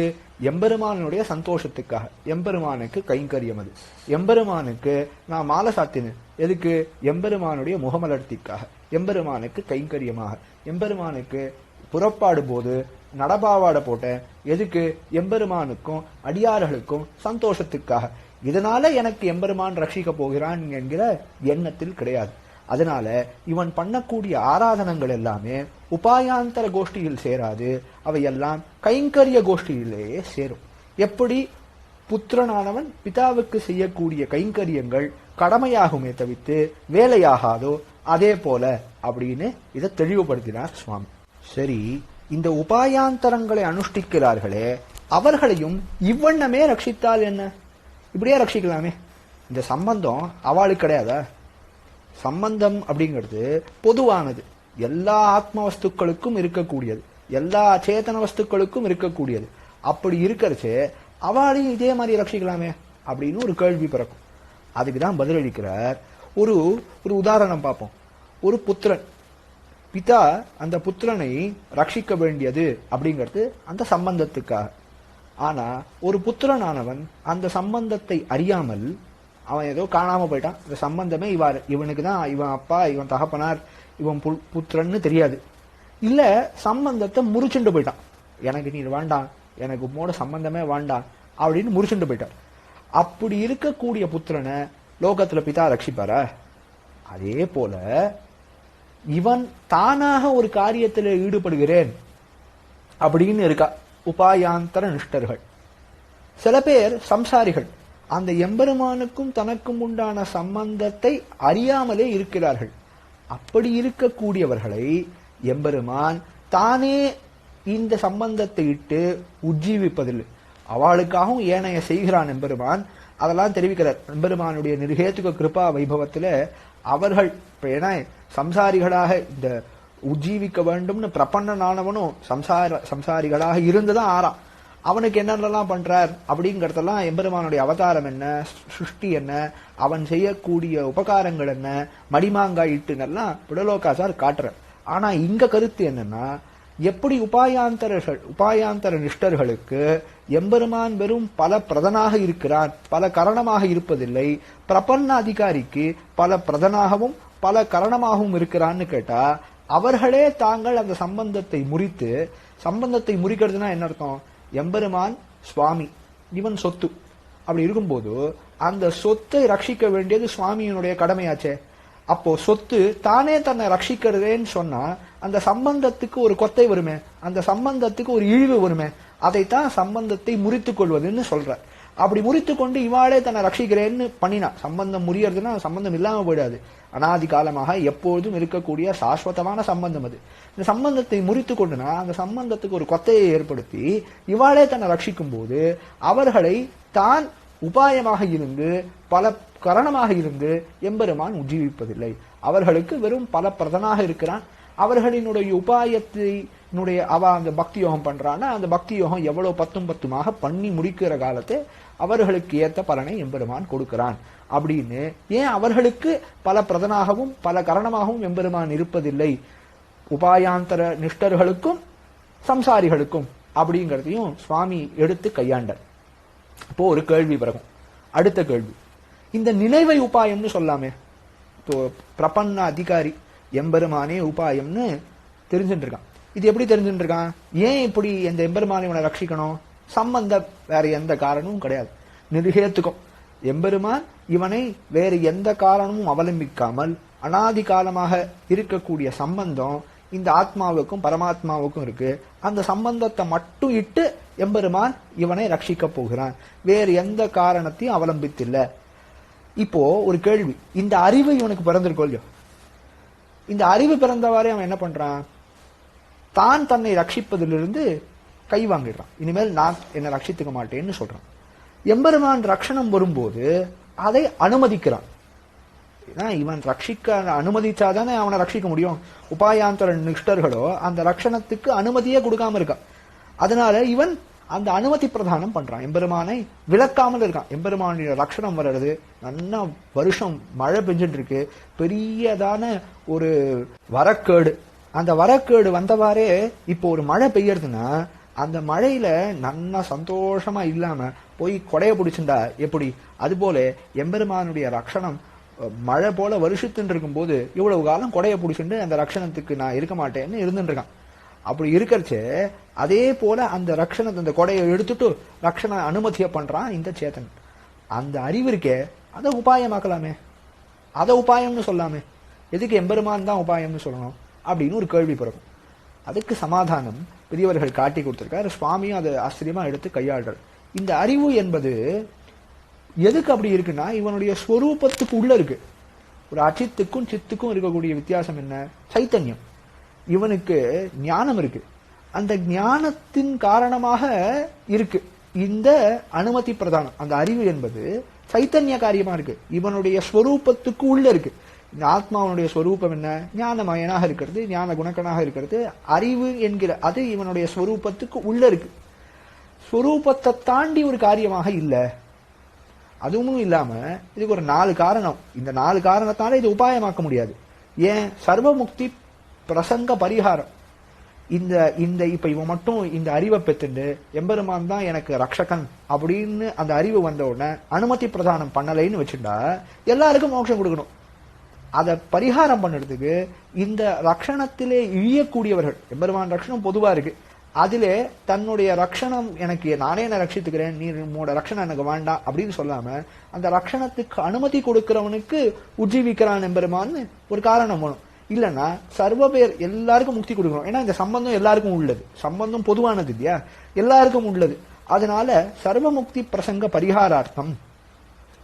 எம்பெருமானுடைய சந்தோஷத்துக்காக, எம்பெருமானுக்கு கைங்கரியம். அது எம்பெருமானுக்கு நான் மாலை சாத்தினேன் எதுக்கு, எம்பெருமானுடைய முகமலர்த்திக்காக, எம்பெருமானுக்கு கைங்கரியமாக. எம்பெருமானுக்கு புறப்பாடு போது நடபாவாட போட்டேன் எதுக்கு, எம்பெருமானுக்கும் அடியார்களுக்கும் சந்தோஷத்துக்காக. இதனால எனக்கு எம்பெருமான் ரட்சிக்க போகிறான் என்கிற எண்ணத்தில் கிடையாது. அதனால இவன் பண்ணக்கூடிய ஆராதனங்கள் எல்லாமே உபாயாந்தர கோஷ்டியில் சேராது, அவையெல்லாம் கைங்கரிய கோஷ்டியிலேயே சேரும். எப்படி புத்திரனானவன் பிதாவுக்கு செய்யக்கூடிய கைங்கரியங்கள் கடமையாகுமே தவிர்த்து வேலையாகாதோ அதே போல அப்படின்னு இதை தெளிவுபடுத்தினார் சுவாமி. சரி, இந்த உபாயாந்தரங்களை அனுஷ்டிக்கிறார்களே அவர்களையும் இவ்வண்ணமே ரட்சித்தால் என்ன, இப்படியே ரட்சிக்கலாமே. இந்த சம்பந்தம் அவளுக்கு கிடையாதா? சம்பந்தம் அப்படிங்கிறது பொதுவானது, எல்லா ஆத்ம வஸ்துக்களுக்கும் இருக்கக்கூடியது, எல்லா சேதன வஸ்துக்களுக்கும் இருக்கக்கூடியது. அப்படி இருக்கிறச்சே அவளையும் இதே மாதிரி ரட்சிக்கலாமே அப்படின்னு ஒரு கேள்வி பிறக்கும். அதுக்குதான் பதிலளிக்கிறார். ஒரு உதாரணம் பார்ப்போம். ஒரு புத்திரன், பிதா அந்த புத்திரனை ரட்சிக்க வேண்டியது அப்படிங்கிறது அந்த சம்பந்தத்துக்காக. ஆனா ஒரு புத்திரனானவன் அந்த சம்பந்தத்தை அறியாமல் அவன் ஏதோ காணாம போயிட்டான். இந்த சம்பந்தமே இவனுக்கு தான், இவன் அப்பா, இவன் தகப்பனார், இவன் புத்திரன்னு தெரியாது. இல்ல சம்பந்தத்தை முறிச்சுண்டு போயிட்டான். எனக்கு நீ வேண்டாம், எனக்கு உம்மோட சம்பந்தமே வேண்டாம் அப்படின்னு முறிச்சுண்டு போயிட்டான். அப்படி இருக்கக்கூடிய புத்திரனை லோகத்துல பிதா ரட்சிப்பாரா? அதே போல இவன் தானாக ஒரு காரியத்தில் ஈடுபடுகிறேன் அப்படின்னு இருக்கா உபாயாந்தர நிஷ்டர்கள். சில பேர் சம்சாரிகள், அந்த எம்பெருமானுக்கும் தனக்கும் உண்டான சம்பந்தத்தை அறியாமலே இருக்கிறார்கள். அப்படி இருக்கக்கூடியவர்களை எம்பெருமான் தானே இந்த சம்பந்தத்தை இட்டு உஜ்ஜீவிப்பதில்லை. அவளுக்காகவும் ஏனைய செய்கிறான் எம்பெருமான். அதெல்லாம் தெரிவிக்கிறார். எம்பெருமானுடைய நிர்ஹேதுக கிருபா வைபவத்துல அவர்கள் ஏன்னா சம்சாரிகளாக இந்த உஜ்ஜீவிக்க வேண்டும்னு பிரபன்னனானவனும் சம்சாரிகளாக இருந்துதான் ஆறான். அவனுக்கு என்னென்னலாம் பண்றார் அப்படிங்கறதெல்லாம் எம்பெருமானுடைய அவதாரம் என்ன, சிருஷ்டி என்ன, அவன் செய்யக்கூடிய உபகாரங்கள் என்ன, மடிமாங்காய் இட்டுன்னெல்லாம் புடலோகாசார் காட்டுறார். ஆனா இங்க கருத்து என்னன்னா, எப்படி உபாயாந்தர நிஷ்டர்களுக்கு எம்பெருமான் வெறும் பல பிரதனாக இருக்கிறான், பல கரணமாக இருப்பதில்லை, பிரபன்ன அதிகாரிக்கு பல பிரதனாகவும் பல கரணமாகவும் இருக்கிறான்னு கேட்டா, அவர்களே தாங்கள் அந்த சம்பந்தத்தை முறித்து, சம்பந்தத்தை முறிக்கிறதுனா என்ன அர்த்தம்? எம்பெருமான் சுவாமி, இவன் சொத்து. அப்படி இருக்கும்போது அந்த சொத்தை ரட்சிக்க வேண்டியது சுவாமியினுடைய கடமையாச்சே. அப்போ சொத்து தானே தன்னை ரட்சிக்கிறதேன்னு சொன்னா அந்த சம்பந்தத்துக்கு ஒரு கொத்தை வருமே, அந்த சம்பந்தத்துக்கு ஒரு இழிவு வருமே. அதைத்தான் சம்பந்தத்தை முறித்துக் கொள்வதுன்னு சொல்ற. அப்படி முறித்து கொண்டு இவாளே தன்னை ரட்சிக்கிறேன்னு பண்ணினா, சம்பந்தம் முறியறதுன்னா சம்பந்தம் இல்லாம போயிடாது. அனாதி காலமாக எப்பொழுதும் இருக்கக்கூடிய சாஸ்வதமான சம்பந்தம் அது. இந்த சம்பந்தத்தை முறித்து கொண்டுனா அந்த சம்பந்தத்துக்கு ஒரு கொத்தையை ஏற்படுத்தி இவாளே தன்னை ரட்சிக்கும் போது அவர்களை தான் உபாயமாக இருந்து பல கரணமாக இருந்து எம்பெருமான் உஜ்ஜீவிப்பதில்லை. அவர்களுக்கு வெறும் பல பிரதனாக இருக்கிறான். அவர்களினுடைய உபாயத்தினுடைய அந்த பக்தி யோகம் பண்றான்னா அந்த பக்தி யோகம் எவ்வளவு பத்துமாக பண்ணி முடிக்கிற காலத்தை அவர்களுக்கு ஏத்த பலனை எம்பெருமான் கொடுக்கிறான். அப்படின்னு ஏன் அவர்களுக்கு பல பிரதனாகவும் பல கரணமாகவும் எம்பெருமான் இருப்பதில்லை, உபாயாந்தர நிஷ்டர்களுக்கும் சம்சாரிகளுக்கும் அப்படிங்கிறதையும் சுவாமி எடுத்து கையாண்டார். இப்போ ஒரு கேள்வி பிறகும். அடுத்த கேள்வி, இந்த நினைவை உபாயம்னு சொல்லாமே. இப்போ பிரபன்ன அதிகாரி எம்பெருமானே உபாயம்னு தெரிஞ்சுட்டு இருக்கான். இது எப்படி தெரிஞ்சுட்டு இருக்கான்? ஏன் இப்படி இந்த எம்பெருமானை இவனை ரட்சிக்கணும்? சம்பந்த வேற எந்த காரணமும் கிடையாது. நிர்ஹேத்துக்கும் எம்பெருமான் இவனை வேறு எந்த காரணமும் அவலம்பிக்காமல் அனாதி காலமாக இருக்கக்கூடிய சம்பந்தம் இந்த ஆத்மாவுக்கும் பரமாத்மாவுக்கும் இருக்கு. அந்த சம்பந்தத்தை மட்டும் இட்டு எம்பெருமான் இவனை ரட்சிக்க போகிறான். வேறு எந்த காரணத்தையும் அவலம்பித்தில்ல. இப்போ ஒரு கேள்வி, இந்த அறிவு இவனுக்கு பிறந்திருக்கோ இல்லையோ, இந்த அறிவு பிறந்தவாறே அவன் என்ன பண்றான்? தான் தன்னை ரட்சிப்பதிலிருந்து கை வாங்கிடுறான். இனிமேல் நான் என்னை ரட்சித்துக்க மாட்டேன்னு சொல்றான். எம்பெருமான் ரட்சணம் வரும்போது அதை அனுமதிக்கிறான். இவன் ரட்சிக்க அனுமதிச்சாதானே அவனை ரட்சிக்க முடியும். உபாயாந்தர நிஷ்டர்களோ அந்த ரட்சணத்துக்கு அனுமதியே கொடுக்காம இருக்கான். அதனால இவன் அந்த அனுமதி பிரதானம் பண்றான், எம்பெருமானை விளக்காமல் இருக்கான். எம்பெருமானுடைய ரட்சணம் வர்றது, நல்லா வருஷம் மழை பெஞ்சிட்டு இருக்கு, பெரியதான ஒரு வரக்கேடு. அந்த வரக்கேடு வந்தவாறே இப்போ ஒரு மழை பெய்யறதுன்னா அந்த மழையில நல்லா சந்தோஷமா இல்லாம போய் கொடைய பிடிச்சுண்டா எப்படி? அதுபோல எம்பெருமானுடைய ரட்சணம் மழை போல வருஷத்துன்னு இருக்கும் போது இவ்வளவு காலம் கொடைய பிடிச்சுட்டு அந்த ரட்சணத்துக்கு நான் இருக்க மாட்டேன்னு இருந்துட்டு இருக்கான். அப்படி இருக்கிறச்சு அதே போல அந்த ரட்சணத்தை, அந்த கொடையை எடுத்துட்டு ரட்சண அனுமதியை பண்றான் இந்த சேத்தன். அந்த அறிவு இருக்கே அதை உபாயமாக்கலாமே, அதை உபாயம்னு சொல்லாமே, எதுக்கு எம்பெருமான் தான் உபாயம்னு சொல்லணும் அப்படின்னு ஒரு கேள்வி பிறக்கும். அதுக்கு சமாதானம் பெரியவர்கள் காட்டி கொடுத்திருக்காரு. சுவாமியும் அதை ஆச்சரியமா எடுத்து கையாளுறார். இந்த அறிவு என்பது எதுக்கு அப்படி இருக்குன்னா இவனுடைய ஸ்வரூபத்துக்கு உள்ள இருக்கு. ஒரு அச்சித்துக்கும் சித்துக்கும் இருக்கக்கூடிய வித்தியாசம் என்ன? சைத்தன்யம். இவனுக்கு ஞானம் இருக்கு. அந்த ஞானத்தின் காரணமாக இருக்கு இந்த அனுமதி பிரதானம். அந்த அறிவு என்பது சைத்தன்ய காரியமா இருக்கு, இவனுடைய ஸ்வரூபத்துக்கு உள்ள இருக்கு. இந்த ஆத்மாவனுடைய ஸ்வரூபம் என்ன? ஞானமயனாக இருக்கிறது, ஞான குணக்கனாக இருக்கிறது. அறிவு என்கிற அது இவனுடைய ஸ்வரூபத்துக்கு உள்ள இருக்கு. ஸ்வரூபத்தை தாண்டி ஒரு காரியமாக இல்லை. அதுவும் இல்லாம இதுக்கு ஒரு 4 காரணம். இந்த 4 காரணத்தால இது உபாயமாக்க முடியாது. ஏன்? சர்வமுக்தி பிரசங்க பரிகாரம். இந்த இந்த இப்ப இவன் மட்டும் இந்த அறிவை பெற்றுண்டு எம்பெருமான் தான் எனக்கு ரக்ஷகன் அப்படின்னு அந்த அறிவு வந்த உடனே அனுமதி பிரதானம் பண்ணலைன்னு வச்சுட்டா எல்லாருக்கும் மோட்சம் கொடுக்கணும். அதை பரிகாரம் பண்ணுறதுக்கு இந்த ரக்ஷணத்திலே இழியக்கூடியவர்கள், எம்பெருமான் ரக்ஷணம் பொதுவா இருக்கு, அதிலே தன்னுடைய ரக்ஷணம் எனக்கு நானே என்ன ரட்சித்துக்கிறேன், நீ உன்னோட ரக்ஷணம் எனக்கு வேண்டாம் அப்படின்னு சொல்லாம அந்த ரக்ஷணத்துக்கு அனுமதி கொடுக்கிறவனுக்கு உஜ்ஜீவிக்கிறான் எம்பெருமான்னு ஒரு காரணம் வேணும். இல்லைன்னா சர்வ பேர் எல்லாருக்கும் முக்தி கொடுக்கணும். ஏன்னா இந்த சம்பந்தம் எல்லாருக்கும் உள்ளது, சம்பந்தம் பொதுவானது இல்லையா, எல்லாருக்கும் உள்ளது. அதனால சர்வ முக்தி பிரசங்க பரிகாரார்த்தம்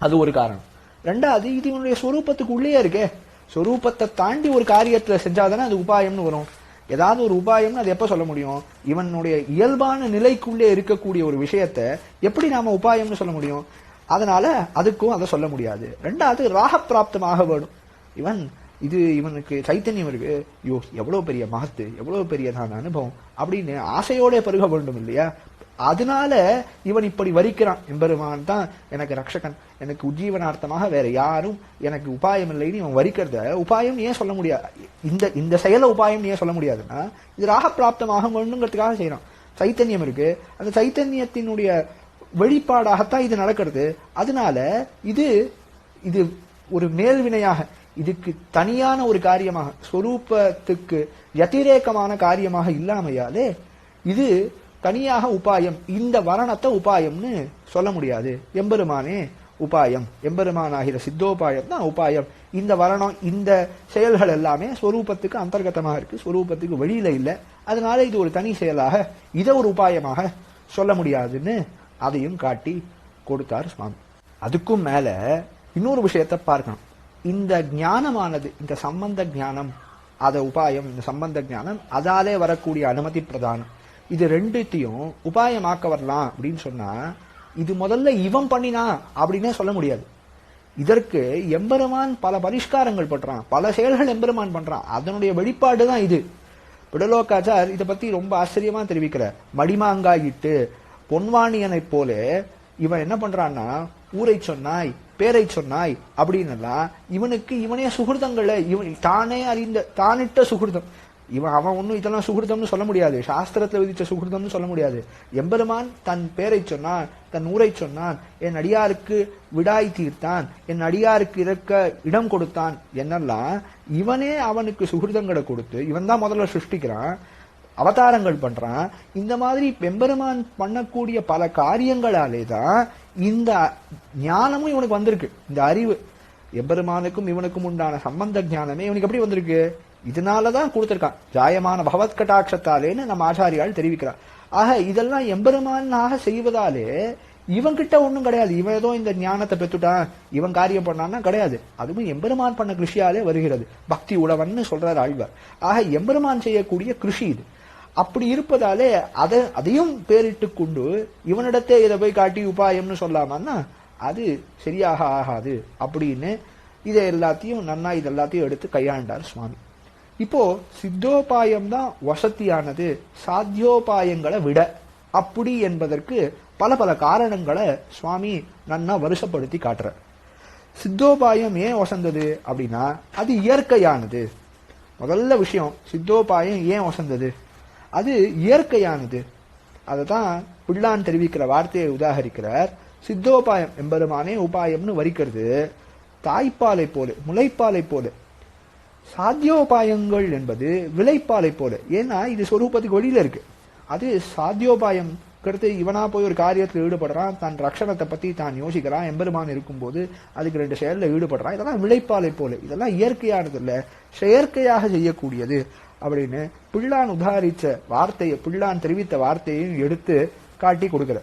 அது ஒரு காரணம். ரெண்டாவது, இது இவனுடைய ஸ்வரூபத்துக்கு உள்ளே இருக்கே, ஸ்வரூபத்தை தாண்டி ஒரு காரியத்துல செஞ்சாதானே அது உபாயம்னு வரும். ஏதாவது ஒரு உபாயம்னு அது எப்ப சொல்ல முடியும்? இவனுடைய இயல்பான நிலைக்குள்ளே இருக்கக்கூடிய ஒரு விஷயத்தை எப்படி நாம உபாயம்னு சொல்ல முடியும்? அதனால அதுக்கும் அதை சொல்ல முடியாது. ரெண்டாவது, ராகப்பிராப்தமாக வேணும். இவனுக்கு சைத்தன்யம் இருக்கு, ஐயோ எவ்வளவு பெரிய மகத்து, எவ்வளவு பெரியதான அனுபவம் அப்படின்னு ஆசையோட பருக வேண்டும் இல்லையா? அதனால இவன் இப்படி வரிக்கிறான், எம்பெருமான் தான் எனக்கு ரக்ஷகன், எனக்கு உஜ்ஜீவனார்த்தமாக வேற யாரும் எனக்கு உபாயம் இல்லைன்னு இவன் வரிக்கிறத உபாயம் ஏன் சொல்ல முடியாது? இந்த செயல உபாயம் ஏன் சொல்ல முடியாதுன்னா இது ராகப்பிராப்தமாக வேணுங்கிறதுக்காக செய்யறான். சைத்தன்யம் இருக்கு, அந்த சைத்தன்யத்தினுடைய வெளிப்பாடாகத்தான் இது நடக்கிறது. அதனால இது இது ஒரு மேல்வினையாக, இதுக்கு தனியான ஒரு காரியமாக, ஸ்வரூபத்துக்கு வத்திரேகமான காரியமாக இல்லாமையாலே இது தனியாக உபாயம், இந்த வரணத்தை உபாயம்னு சொல்ல முடியாது. எம்பெருமானே உபாயம், எம்பெருமானாகிற சித்தோபாயம் தான் உபாயம். இந்த வரணம், இந்த செயல்கள் எல்லாமே ஸ்வரூபத்துக்கு அந்தர்கதமாக இருக்கு, ஸ்வரூபத்துக்கு வெளியில இல்லை. அதனால இது ஒரு தனி செயலாக, இதை ஒரு உபாயமாக சொல்ல முடியாதுன்னு அதையும் காட்டி கொடுத்தார் சுவாமி. அதுக்கும் மேல இன்னொரு விஷயத்தை பார்க்கணும். இந்த ஞானமானது, இந்த சம்பந்த ஞானம், அத உபாயம், இந்த சம்பந்த ஞானம், அதாலே வரக்கூடிய அனுமதி பிரதானம், இது ரெண்டுத்தையும் உபாயமாக்க வரலாம் அப்படின்னு சொன்னா இது முதல்ல இவன் பண்ணினா அப்படின்னே சொல்ல முடியாது. இதற்கு எம்பெருமான் பல பரிஷ்காரங்கள் பண்றான், பல செயல்கள் எம்பெருமான் பண்றான், அதனுடைய வெளிப்பாடு தான் இது. பிடலோக்காச்சார் இதை பத்தி ரொம்ப ஆச்சரியமா தெரிவிக்கிறார். மடிமாங்காயிட்டு பொன்வாணியனை போல இவன் என்ன பண்றான்னா, ஊரை சொன்னாய் பேரை சொன்னாய் அப்படின்னு இவனுக்கு இவனே சுகிருதங்களை இவன் தானே அறிந்த தானிட்ட சுகிருதம், அவன் ஒன்னும் இதெல்லாம் சுகிருதம்னு சொல்ல முடியாது, சாஸ்திரத்துல விதிச்ச சுகிருதம்னு சொல்ல முடியாது. எம்பெருமான் தன் பேரை சொன்னான், தன் ஊரை சொன்னான், என் அடியாருக்கு விடாய் தீர்த்தான், என் அடியாருக்கு இறக்க இடம் கொடுத்தான் என்னெல்லாம் இவனே அவனுக்கு சுகிருதங்களை கொடுத்து இவன் தான் முதல்ல சிருஷ்டிக்கிறான், அவதாரங்கள் பண்றான். இந்த மாதிரி எம்பெருமான் பண்ணக்கூடிய பல காரியங்களாலே தான் இந்த ஞானமும் இவனுக்கு வந்திருக்கு. இந்த அறிவு எம்பெருமானுக்கும் இவனுக்கும் உண்டான சம்பந்த ஞானமே இவனுக்கு எப்படி வந்திருக்கு? இதனாலதான் கொடுத்திருக்கான். ஜாயமான பகவத் கட்டாட்சத்தாலேன்னு நம்ம ஆச்சாரியால் தெரிவிக்கிறார். ஆக இதெல்லாம் எம்பெருமானாக செய்வதாலே இவன்கிட்ட ஒண்ணும் கிடையாது. இவன் ஏதோ இந்த ஞானத்தை பெற்றுட்டான், இவன் காரியம் பண்ணான்னா கிடையாது. அதுவும் எம்பெருமான் பண்ண கிருஷியாலே வருகிறது. பக்தி உழவன்னு சொல்றார் ஆழ்வார். ஆக எம்பெருமான் செய்யக்கூடிய கிருஷி இது. அப்படி இருப்பதாலே அதையும் பேரிட்டு கொண்டு இவனிடத்தே இதை போய் காட்டி உபாயம்னு சொல்லாமன்னா அது சரியாக ஆகாது அப்படின்னு இதை எல்லாத்தையும் நன்னா இதெல்லாத்தையும் எடுத்து கையாண்டார் சுவாமி. இப்போ சித்தோபாயம் தான் வசதியானது சாத்தியோபாயங்களை விட அப்படி என்பதற்கு பல பல காரணங்களை சுவாமி நன்னா வருஷப்படுத்தி காட்டுறார். சித்தோபாயம் ஏன் வசந்தது அப்படின்னா அது இயற்கையானது. முதல்ல விஷயம், சித்தோபாயம் ஏன் வசந்தது? அது இயற்கையானது. அததான் பிள்ளான் தெரிவிக்கிற வார்த்தையை உதாகரிக்கிறார். சித்தோபாயம் எம்பெருமானே உபாயம்னு வரிக்கிறது தாய்ப்பாலை போல, முளைப்பாலை போல. சாத்தியோபாயங்கள் என்பது விளைப்பாலை போல. ஏன்னா இது சொரூபத்துக்கு வெளியில இருக்கு. அது சாத்தியோபாயம் கருத்து இவனா போய் ஒரு காரியத்தில் ஈடுபடுறான், தன் ரட்சணத்தை பத்தி தான் யோசிக்கிறான், எம்பெருமான் இருக்கும்போது அதுக்கு ரெண்டு செயல்ல ஈடுபடுறான். இதெல்லாம் விளைப்பாலை போல, இதெல்லாம் இயற்கையானது இல்ல, செயற்கையாக செய்யக்கூடியது அப்படின்னு பிள்ளான் உதாரிச்ச வார்த்தையை, பிள்ளான் தெரிவித்த வார்த்தையையும் எடுத்து காட்டி கொடுக்கிற.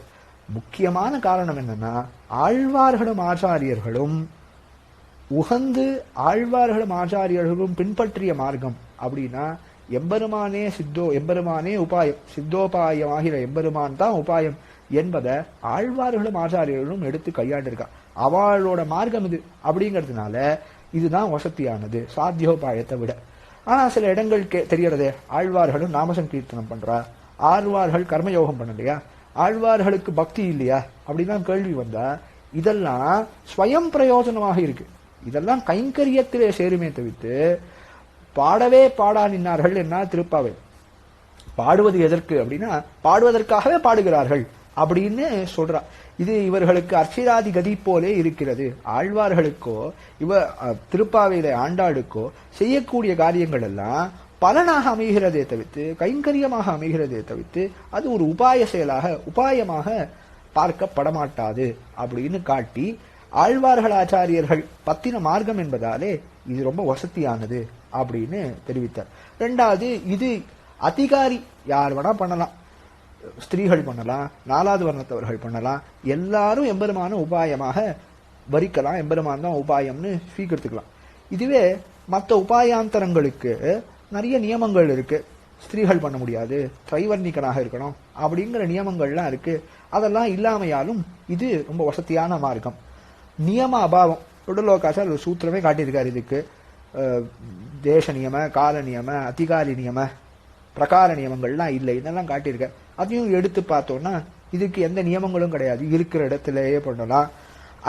முக்கியமான காரணம் என்னன்னா, ஆழ்வார்களும் ஆச்சாரியர்களும் உகந்து ஆழ்வார்களும் ஆச்சாரியர்களும் பின்பற்றிய மார்க்கம் அப்படின்னா எம்பெருமானே எம்பெருமானே உபாயம், சித்தோபாயமாகிற எம்பெருமான் தான் உபாயம் என்பதை ஆழ்வார்களும் ஆச்சாரியர்களும் எடுத்து கையாண்டிருக்கா. அவளோட மார்க்கம் இது அப்படிங்கிறதுனால இதுதான் வசதியானது சாத்தியோபாயத்தை விட. ஆனா சில இடங்கள் தெரியறதே, ஆழ்வார்களும் நாமசங்கீர்த்தனம் பண்றா, ஆழ்வார்கள் கர்மயோகம் பண்ணலையா, ஆழ்வார்களுக்கு பக்தி இல்லையா அப்படிதான் கேள்வி வந்தா இதெல்லாம் ஸ்வயம் பிரயோஜனமாக இருக்கு. இதெல்லாம் கைங்கரியத்திலே சேருமே தவிர்த்து பாடவே பாடா நின்னார்கள் என்ன திருப்பாவை. பாடுவது எதற்கு அப்படின்னா பாடுவதற்காகவே பாடுகிறார்கள் அப்படின்னு சொல்றா. இது இவர்களுக்கு அர்ச்சிராதி கதி போலே இருக்கிறது. ஆழ்வார்களுக்கோ திருப்பாவையில ஆண்டாளுக்கோ செய்யக்கூடிய காரியங்கள் எல்லாம் பலனாக அமைகிறதே தவிர்த்து கைங்கரியமாக அமைகிறதே தவிர்த்து அது ஒரு உபாய செயலாக உபாயமாக பார்க்கப்படமாட்டாது அப்படின்னு காட்டி ஆழ்வார்கள் ஆச்சாரியர்கள் பத்தின மார்க்கம் என்பதாலே இது ரொம்ப வசதியானது அப்படின்னு தெரிவித்தார். ரெண்டாவது, இது அதிகாரி யார் வேணா பண்ணலாம், ஸ்திரீகள் பண்ணலாம், 4வது வர்ணத்தவர்கள் பண்ணலாம், எல்லாரும் எம்பெருமான உபாயமாக வரிக்கலாம், எம்பெருமான் தான் உபாயம்னு ஸ்வீகரித்துக்கலாம். இதுவே மற்ற உபாயாந்தரங்களுக்கு நிறைய நியமங்கள் இருக்கு. ஸ்திரீகள் பண்ண முடியாது, திரைவர்ணிகனாக இருக்கணும் அப்படிங்கிற நியமங்கள்லாம் இருக்கு. அதெல்லாம் இல்லாமையாலும் இது ரொம்ப வசதியான மார்க்கம். நியம அபாவம் உடலோகாசார் ஒரு சூத்திரமே காட்டியிருக்காரு. இதுக்கு தேச நியம, கால நியம, அதிகாரி நியம, பிரகார நியமங்கள்லாம் இல்லை, இதெல்லாம் காட்டியிருக்க. அதையும் எடுத்து பார்த்தோம்னா இதுக்கு எந்த நியமங்களும் கிடையாது. இருக்கிற இடத்திலேயே பண்ணலாம்.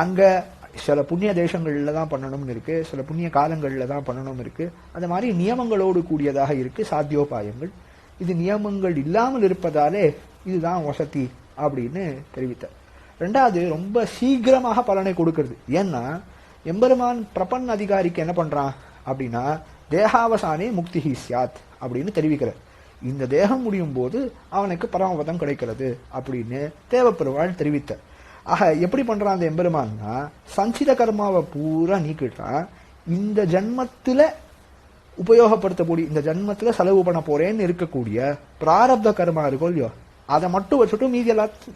அங்க சில புண்ணிய தேசங்கள்ல தான் பண்ணணும்னு இருக்கு, சில புண்ணிய காலங்கள்ல தான் பண்ணணும் இருக்கு. அந்த மாதிரி நியமங்களோடு கூடியதாக இருக்கு சாத்தியோபாயங்கள். இது நியமங்கள் இல்லாமல் இருப்பதாலே இதுதான் வசதி அப்படின்னு தெரிவித்தார். ரெண்டாவது, ரொம்ப சீக்கிரமாக பலனை கொடுக்கிறது. ஏன்னா எம்பெருமான் பிரபன் அதிகாரிக்கு என்ன பண்றான் அப்படின்னா தேகாவசானே முக்திஹி சியாத் அப்படின்னு தெரிவிக்கிறார். இந்த தேகம் முடியும் போது அவனுக்கு பரமபதம் கிடைக்கிறது அப்படின்னு தேவப்பெருமாள் தெரிவித்தார். ஆக எப்படி பண்றான் அந்த எம்பெருமான்னா சஞ்சித கர்மாவை பூரா நீக்கிட்டான். இந்த ஜன்மத்துல உபயோகப்படுத்தக்கூடிய, இந்த ஜன்மத்துல செலவு பண்ண போறேன்னு இருக்கக்கூடிய பிராரப்த கர்மா இருக்கும் இல்லையோ, அதை மட்டும் வச்சுட்டு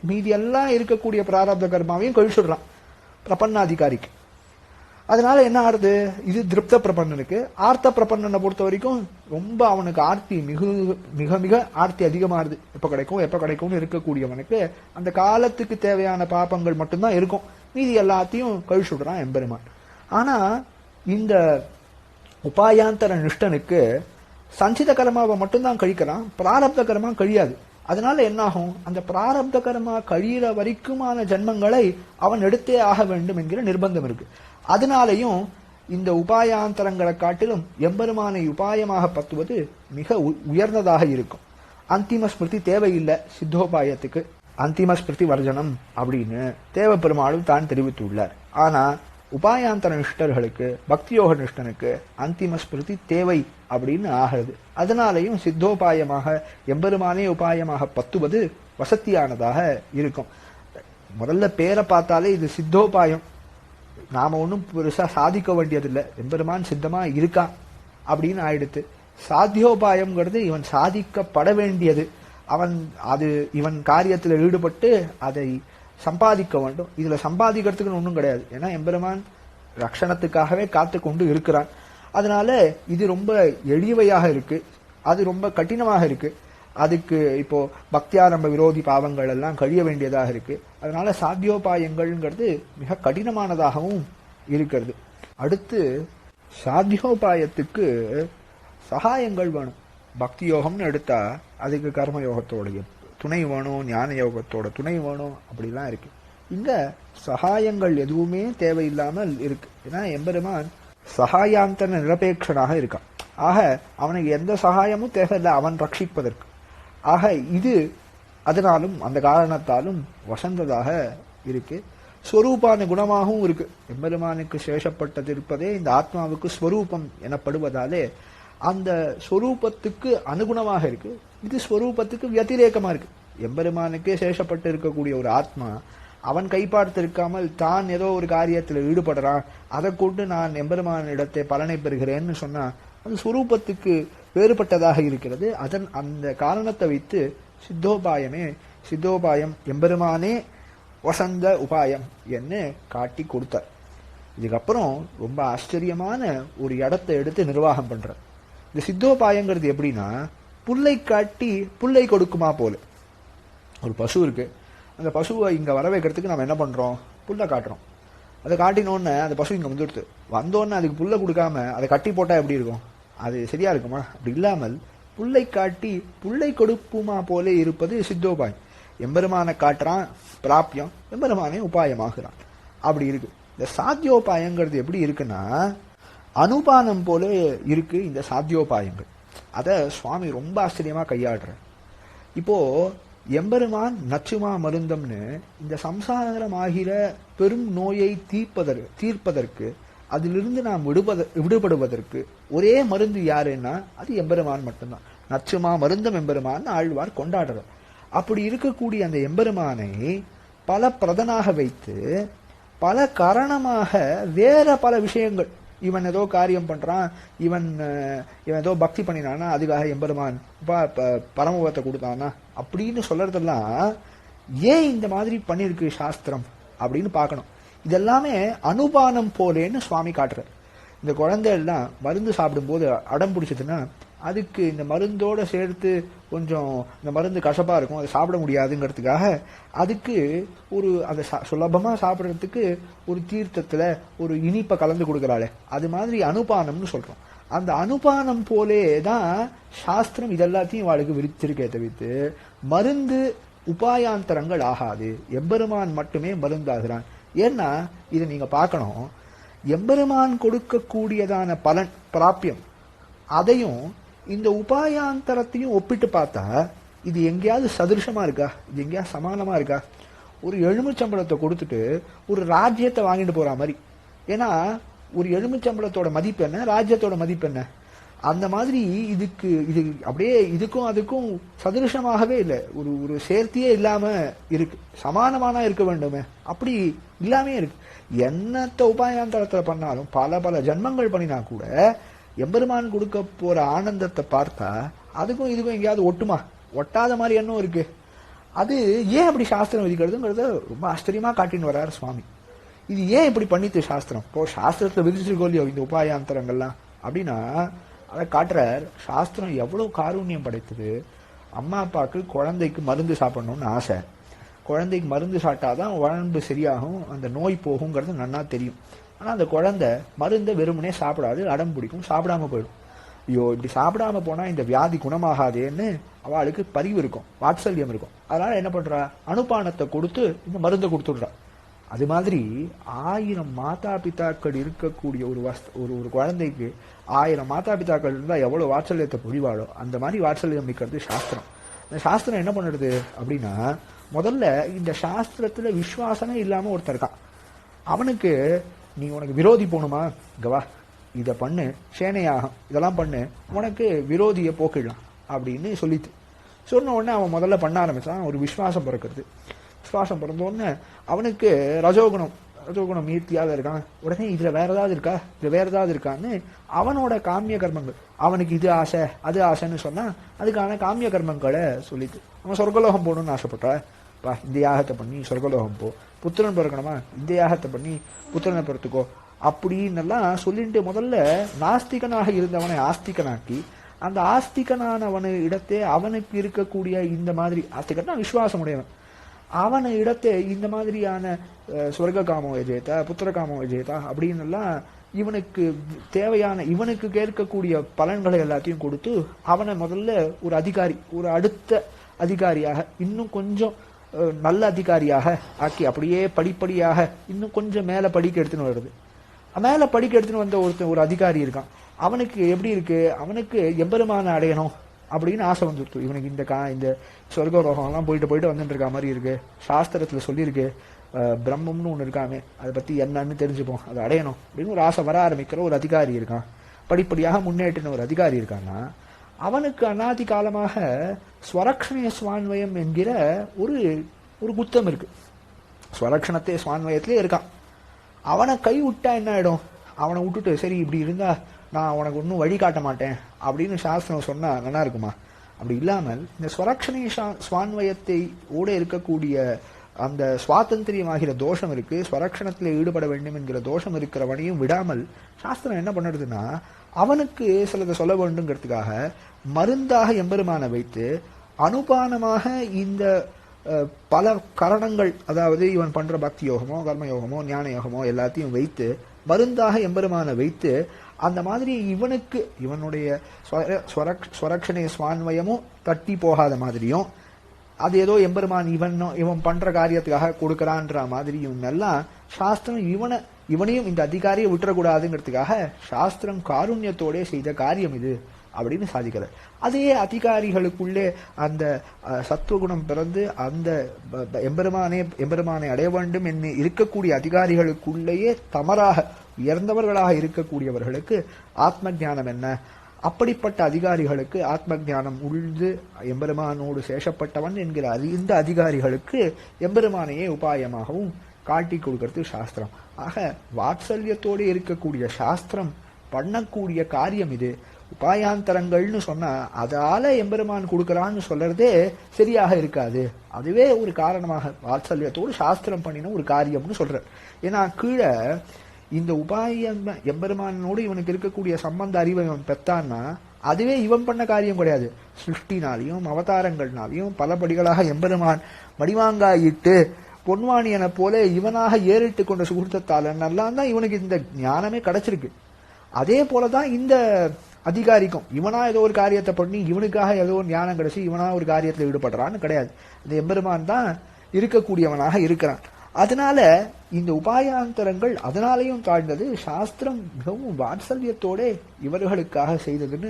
மீதி எல்லாம் இருக்கக்கூடிய பிராரப்த கர்மாவையும் கழிச்சுடுறான் பிரபன்னாதிகாரிக்கு. அதனால என்ன ஆறுது, இது திருப்த பிரபன்னனுக்கு. ஆர்த்த பிரபன்னனை பொறுத்த வரைக்கும் ரொம்ப அவனுக்கு ஆர்த்தி மிக மிக ஆர்த்தி அதிகமாகுது. எப்ப கிடைக்கும்னு இருக்கக்கூடியவனுக்கு அந்த காலத்துக்கு தேவையான பாப்பங்கள் மட்டும்தான் இருக்கும், மீதி எல்லாத்தையும் கழிச்சுடுறான் எம்பெருமான். ஆனா இந்த உபாயாந்தர நிஷ்டனுக்கு சஞ்சித கர்மாவை மட்டும்தான் கழிக்கிறான், பிராரப்த கர்மா கழியாது. அதனால என்னாகும், அந்த பிராரப்த கர்மா கழிகிற வரைக்குமான ஜன்மங்களை அவன் எடுத்தே ஆக வேண்டும் என்கிற நிர்பந்தம் இருக்கு. அதனாலையும் இந்த உபாயாந்தரங்களை காட்டிலும் எம்பெருமானை உபாயமாக பத்துவது மிக உயர்ந்ததாக இருக்கும். அந்திம ஸ்மிருதி தேவையில்லை சித்தோபாயத்துக்கு, அந்திம ஸ்மிருதி வர்ஜனம் அப்படின்னு தேவப்பெருமாளும் தான் தெரிவித்துள்ளார். ஆனா உபாயாந்தர நிஷ்டர்களுக்கு, பக்தியோக நிஷ்டனுக்கு அந்திம ஸ்மிருதி தேவை அப்படின்னு ஆகிறது. அதனாலையும் சித்தோபாயமாக எம்பெருமானே உபாயமாக பத்துவது வசதியானதாக இருக்கும். முதல்ல பேரை பார்த்தாலே இது சித்தோபாயம், நாம ஒன்றும் பெருசா சாதிக்க வேண்டியதில்லை, எம்பெருமான் சித்தமா இருக்கான் அப்படின்னு ஆயிடுத்து. சாத்தியோபாயம்ங்கிறது இவன் சாதிக்கப்பட வேண்டியது, இவன் காரியத்தில் ஈடுபட்டு அதை சம்பாதிக்க வேண்டும். இதுல சம்பாதிக்கிறதுக்குன்னு ஒன்றும் கிடையாது. ஏன்னா எம்பெருமான் ரக்ஷணத்துக்காகவே காத்து கொண்டு இருக்கிறான். அதனால இது ரொம்ப எளியவையாக இருக்கு, அது ரொம்ப கடினமாக இருக்கு. அதுக்கு இப்போ பக்தியாரம்ப விரோதி பாவங்கள் எல்லாம் கழிய வேண்டியதாக இருக்கு. அதனால சாத்தியோபாயங்கள்ங்கிறது மிக கடினமானதாகவும் இருக்கிறது. அடுத்து சாத்தியோபாயத்துக்கு சகாயங்கள் வேணும். பக்தி யோகம்னு எடுத்தா அதுக்கு கர்மயோகத்தோடைய துணை வேணும், ஞான யோகத்தோட துணை வேணும், அப்படிலாம் இருக்கு. இங்க சகாயங்கள் எதுவுமே தேவையில்லாமல் இருக்கு. ஏன்னா எம்பெருமான் சகாயாந்தன நிரபேட்சனாக இருக்கான். ஆக அவனுக்கு எந்த சகாயமும் தேவையில்லை அவன் ரட்சிப்பதற்கு. ஆக இது அதனாலும் அந்த காரணத்தாலும் வசந்ததாக இருக்கு. ஸ்வரூபான குணமாகவும் இருக்கு. எம்பெருமானுக்கு சேஷப்பட்டது இருப்பதே இந்த ஆத்மாவுக்கு ஸ்வரூபம் எனப்படுவதாலே அந்த ஸ்வரூபத்துக்கு அனுகுணமாக இருக்கு. இது ஸ்வரூபத்துக்கு வத்திரேகமா இருக்கு. எம்பெருமானுக்கே சேஷப்பட்டு இருக்கக்கூடிய ஒரு ஆத்மா அவன் கைப்பார்த்து இருக்காமல் தான் ஏதோ ஒரு காரியத்தில் ஈடுபடுறான், அதை கொண்டு நான் எம்பெருமானிடத்தை பலனை பெறுகிறேன்னு சொன்னா அது ஸ்வரூபத்துக்கு வேறுபட்டதாக இருக்கிறது. அந்த காரணத்தை வைத்து சித்தோபாயம் எம்பெருமானே வசந்த உபாயம் என்று காட்டி கொடுத்தார். இதுக்கப்புறம் ரொம்ப ஆச்சரியமான ஒரு இடத்தை எடுத்து நிர்வாகம் பண்ற. இந்த சித்தோபாயங்கிறது எப்படின்னா புல்லை காட்டி புல்லை கொடுக்குமா போல. ஒரு பசு இருக்கு, அந்த பசுவை இங்க வர வைக்கிறதுக்கு நம்ம என்ன பண்றோம், புல்லை காட்டுறோம். அதை காட்டினோன்னு அந்த பசு இங்க வந்துடுது. வந்தோன்னு அதுக்கு புல்லை கொடுக்காம அதை கட்டி போட்டா எப்படி இருக்கும், அது சரியா இருக்குமா? அப்படி இல்லாமல் புல்லை காட்டி புல்லை கொடுப்புமா போல இருப்பது சித்தோபாயம். எம்பெருமானை காட்டுறான் பிராப்தியம், எம்பெருமானே உபாயமாகிறான், அப்படி இருக்கு. இந்த சாத்தியோபாயங்கிறது எப்படி இருக்குன்னா அனுபானம் போல இருக்கு இந்த சாத்தியோபாயங்கள். அத சுவாமி ரொம்ப ஆச்சரியமா கையாடுற. இப்போ எம்பெருமான் நச்சுமா மருந்தம்னு இந்த சம்சாரமாகிற பெரும் நோயை தீர்ப்பதற்கு அதிலிருந்து நாம் விடுபடுவதற்கு ஒரே மருந்து யாருன்னா அது எம்பெருமான் மட்டும்தான். நச்சுமா மருந்தம் எம்பெருமான் ஆழ்வார் கொண்டாடுறார். அப்படி இருக்கக்கூடிய அந்த எம்பெருமானை பல பிரதனாக வைத்து பல காரணமாக வேற பல விஷயங்கள், இவன் ஏதோ காரியம் பண்றான், இவன் ஏதோ பக்தி பண்ணினானா அதுக்காக எம்பெருமான் பரமபதத்தை கொடுத்தானா அப்படின்னு சொல்றதெல்லாம் ஏன் இந்த மாதிரி பண்ணிருக்கு சாஸ்திரம் அப்படின்னு பார்க்கணும். இதெல்லாமே அனுபானம் போலேன்னு சுவாமி காட்டுறார். இந்த குழந்தை எல்லாம் மருந்து சாப்பிடும்போது அடம் பிடிச்சதுன்னா அதுக்கு இந்த மருந்தோட சேர்த்து கொஞ்சம் இந்த மருந்து கசப்பா இருக்கும், அதை சாப்பிட முடியாதுங்கிறதுக்காக அதுக்கு அதை சுலபமா சாப்பிட்றதுக்கு ஒரு தீர்த்தத்துல ஒரு இனிப்பை கலந்து கொடுக்கறாளே, அது மாதிரி அனுபானம்னு சொல்றோம். அந்த அனுபானம் போலே தான் சாஸ்திரம் இதெல்லாத்தையும் வாழ்க்கை விரித்திருக்கே தவிர்த்து மருந்து உபாயாந்தரங்கள் ஆகாது. எம்பெருமான் மட்டுமே மருந்தாகிறான். ஏன்னா இதை நீங்க பார்க்கணும், எம்பெருமான் கொடுக்கக்கூடியதான பலன் பிராபியம் அதையும் இந்த உபாயாந்தரத்தையும் ஒப்பிட்டு பார்த்தா இது எங்கேயாவது சதிருஷமா இருக்கா, இது எங்கேயாவது சமானமா இருக்கா? ஒரு எலுமிச்சம்பழத்தை கொடுத்துட்டு ஒரு ராஜ்யத்தை வாங்கிட்டு போற மாதிரி. ஏன்னா ஒரு எலுமிச்சம்பழத்தோட மதிப்பு என்ன, ராஜ்யத்தோட மதிப்பு என்ன? அந்த மாதிரி இது அப்படியே இதுக்கும் அதுக்கும் சதிருஷமாகவே இல்லை, ஒரு சேர்த்தியே இல்லாம இருக்கு. சமானமானா இருக்க வேண்டுமே, அப்படி இல்லாமே இருக்கு. என்னத்த உபாயாந்தரத்துல பண்ணாலும் பல பல ஜன்மங்கள் பண்ணினா கூட எம்பெருமான் கொடுக்க போற ஆனந்தத்தை பார்த்தா அதுக்கும் இதுக்கும் எங்கேயாவது ஒட்டுமா? ஒட்டாத மாதிரி என்ன இருக்கு? அது ஏன் அப்படி சாஸ்திரம் விதிக்கிறதுங்கிறத ரொம்ப ஆச்சரியமா காட்டின்னு வர்றாரு சுவாமி. இது ஏன் இப்படி பண்ணித்து சாஸ்திரம்? இப்போ சாஸ்திரத்துல விதிச்சிருக்கோ இல்லையோ இந்த உபாயாந்தரங்கள்லாம் அப்படின்னா அதை காட்டுறார். சாஸ்திரம் எவ்வளவு காருண்யம் படைத்தது. அம்மா அப்பாவுக்கு குழந்தைக்கு மருந்து சாப்பிடணும்னு ஆசை, குழந்தைக்கு மருந்து சாப்பிட்டாதான் உடம்பு சரியாகும், அந்த நோய் போகுங்கிறது நன்னா தெரியும். ஆனா அந்த குழந்தை மருந்தை வெறுமனே சாப்பிடாது, அடம் பிடிக்கும், சாப்பிடாம போயிடும். ஐயோ இப்படி சாப்பிடாம போனா இந்த வியாதி குணமாகாதேன்னு அவளுக்கு பரிவு இருக்கும், வாத்சல்யம் இருக்கும். அதனால என்ன பண்றா, அனுபானத்தை கொடுத்து இந்த மருந்தை கொடுத்துடுறா. அது மாதிரி 1000 மாதா பிதாக்கள் இருக்கக்கூடிய ஒரு குழந்தைக்கு 1000 மாதா பிதாக்கள் இருந்தா எவ்வளவு வாத்சல்யத்தை பொழிவாளோ அந்த மாதிரி வாத்சல்யம் மிக்கிறது சாஸ்திரம். இந்த சாஸ்திரம் என்ன பண்ணுறது அப்படின்னா, முதல்ல இந்த சாஸ்திரத்துல விசுவாசமே இல்லாம ஒருத்தர் இருக்கான், அவனுக்கு நீ உனக்கு விரோதி போகணுமா, கவா இதை பண்ணு, சேனையாகும் இதெல்லாம் பண்ணு, உனக்கு விரோதியை போக்கிடலாம் அப்படின்னு சொன்ன உடனே அவன் முதல்ல பண்ண ஆரம்பிச்சான். ஒரு விசுவாசம் பிறக்கிறது. விசுவாசம் பிறந்த உடனே அவனுக்கு ரஜோகுணம் மீர்த்தியாக இருக்கான். உடனே இதுல வேற ஏதாவது இருக்கான்னு அவனோட காமிய கர்மங்கள், அவனுக்கு இது ஆசை அது ஆசைன்னு சொன்னா அதுக்கான காமிய கர்மங்களை சொல்லிட்டு, அவன் சொர்க்கலோகம் போகணும்னு ஆசைப்பட்டா, பா இந்த யாகத்தை பண்ணி சொர்க்கலோகம் போ, புத்திரன் பிறக்கணுமா இந்த யாகத்தை பண்ணி புத்திரனை பிறத்துக்கோ அப்படின்னெல்லாம் சொல்லிட்டு முதல்ல நாஸ்திகனாக இருந்தவனை ஆஸ்திகனாக்கி அந்த ஆஸ்திகனானவனு இடத்தே அவனுக்கு இருக்கக்கூடிய இந்த மாதிரி ஆஸ்திகனா விசுவாசம் உடையவன் அவனை இடத்தே இந்த மாதிரியான சொர்க்க காமோ விஜயதா புத்திர காமோ விஜயதா அப்படின்னு எல்லாம் இவனுக்கு தேவையான இவனுக்கு கேட்கக்கூடிய பலன்களை எல்லாத்தையும் கொடுத்து அவனை முதல்ல ஒரு அதிகாரி, ஒரு அடுத்த அதிகாரியாக, இன்னும் கொஞ்சம் நல்ல அதிகாரியாக ஆக்கி அப்படியே படிப்படியாக இன்னும் கொஞ்சம் மேல படிக்க எடுத்துன்னு வருது. மேல படிக்க எடுத்துன்னு வந்த ஒரு அதிகாரி இருக்கான். அவனுக்கு எப்படி இருக்கு, அவனுக்கு எம்பெருமான அடையணும் அப்படின்னு ஆசை வந்துருத்து. இவனுக்கு இந்த சொர்க்கலோகம் எல்லாம் போயிட்டு வந்துட்டு இருக்க மாதிரி இருக்கு, சாஸ்திரத்துல சொல்லியிருக்கு பிரம்மம்னு ஒண்ணு இருக்காமே அதை பத்தி என்னன்னு தெரிஞ்சுப்போம், அதை அடையணும் அப்படின்னு ஒரு ஆசை வர ஆரம்பிக்கிற ஒரு அதிகாரி இருக்கான். படிப்படியாக முன்னேற்றின ஒரு அதிகாரி இருக்கான்னா அவனுக்கு அநாதி காலமாக ஸ்வரக்ஷண சுவான்வயம் என்கிற ஒரு குத்தம் இருக்கு. ஸ்வரக்ஷணத்தை சுவான்வயத்திலே இருக்கான். அவனை கை விட்டா என்ன ஆயிடும், அவனை விட்டுட்டு சரி இப்படி இருந்தா நான் உனக்கு ஒன்றும் வழி காட்ட மாட்டேன் அப்படின்னு சாஸ்திரம் சொன்னா நல்லா இருக்குமா? அப்படி இல்லாமல் இந்த ஸ்வரக்ஷண சுவான்வயத்தை ஓட இருக்கக்கூடிய அந்த சுவாதந்திரியமாகிற தோஷம் இருக்கு, ஸ்வரக்ஷணத்தில் ஈடுபட வேண்டும் என்கிற தோஷம் இருக்கிறவனையும் விடாமல் சாஸ்திரம் என்ன பண்ணுறதுன்னா அவனுக்கு சிலதை சொல்ல வேண்டுங்கிறதுக்காக மருந்தாக எம்பெருமான வைத்து அனுபானமாக இந்த பல கரணங்கள், அதாவது இவன் பண்ற பக்தி யோகமோ கர்மயோகமோ ஞான யோகமோ எல்லாத்தையும் வைத்து மருந்தாக எம்பெருமான வைத்து அந்த மாதிரி இவனுக்கு இவனுடைய ஸ்வரக்ஷண சுவான்வயமும் தட்டி போகாத மாதிரியும், அது ஏதோ எம்பெருமான் இவன் பண்ற காரியத்துக்காக கொடுக்கறான்ற மாதிரியும் எல்லாம் சாஸ்திரம் இவனையும் இந்த அதிகாரியை விட்டுறக்கூடாதுங்கிறதுக்காக சாஸ்திரம் காருண்யத்தோட செய்த காரியம் இது அப்படின்னு சாதிக்கிறார். அதே அதிகாரிகளுக்குள்ளே அந்த சத்துவகுணம் பிறந்து அந்த எம்பெருமானை அடைய வேண்டும் என்று இருக்கக்கூடிய அதிகாரிகளுக்குள்ளேயே தமராக உயர்ந்தவர்களாக இருக்கக்கூடியவர்களுக்கு ஆத்ம ஞானம் என்ன, அப்படிப்பட்ட அதிகாரிகளுக்கு ஆத்ம ஞானம் உழ்ந்து எம்பெருமானோடு சேஷப்பட்டவன் என்கிற இந்த அதிகாரிகளுக்கு எம்பெருமானையே உபாயமாகவும் காட்டி கொடுக்கிறது சாஸ்திரம். ஆக வாத்சல்யத்தோடு இருக்கக்கூடிய சாஸ்திரம் பண்ணக்கூடிய காரியம் இது. உபாயாந்தரங்கள்னு சொன்னா அதால எம்பெருமான் கொடுக்கறான்னு சொல்றதே சரியாக இருக்காது. அதுவே ஒரு காரணமாக வாத்சல்யத்தோடு சாஸ்திரம் பண்ணின ஒரு காரியம்னு சொல்ற. ஏன்னா கீழே இந்த உபாயம் எம்பெருமானோடு இவனுக்கு இருக்கக்கூடிய சம்பந்த அறிவை இவன் பெற்றான்னா அதுவே இவன் பண்ண காரியம் கிடையாது. சிருஷ்டினாலையும் அவதாரங்கள்னாலையும் பல படிகளாக எம்பெருமான் மடிவாங்காயிட்டு பொன்வாணியனை போல இவனாக ஏறிட்டு கொண்ட சுகூர்த்தத்தால எல்லாம் தான் இவனுக்கு இந்த ஞானமே கிடைச்சிருக்கு. அதே போலதான் இந்த அதிகாரிக்கும் இவனா ஏதோ ஒரு காரியத்தை பண்ணி இவனுக்காக ஏதோ ஒரு ஞானம் கிடைச்சி இவனா ஒரு காரியத்தில் ஈடுபடுறான்னு கிடையாது. இந்த எம்பெருமான் தான் இருக்கக்கூடியவனாக இருக்கிறான். அதனால இந்த உபாயாந்தரங்கள் அதனாலையும் தாழ்ந்தது. சாஸ்திரம் மிகவும் வாத்சல்யத்தோட இவர்களுக்காக செய்ததுன்னு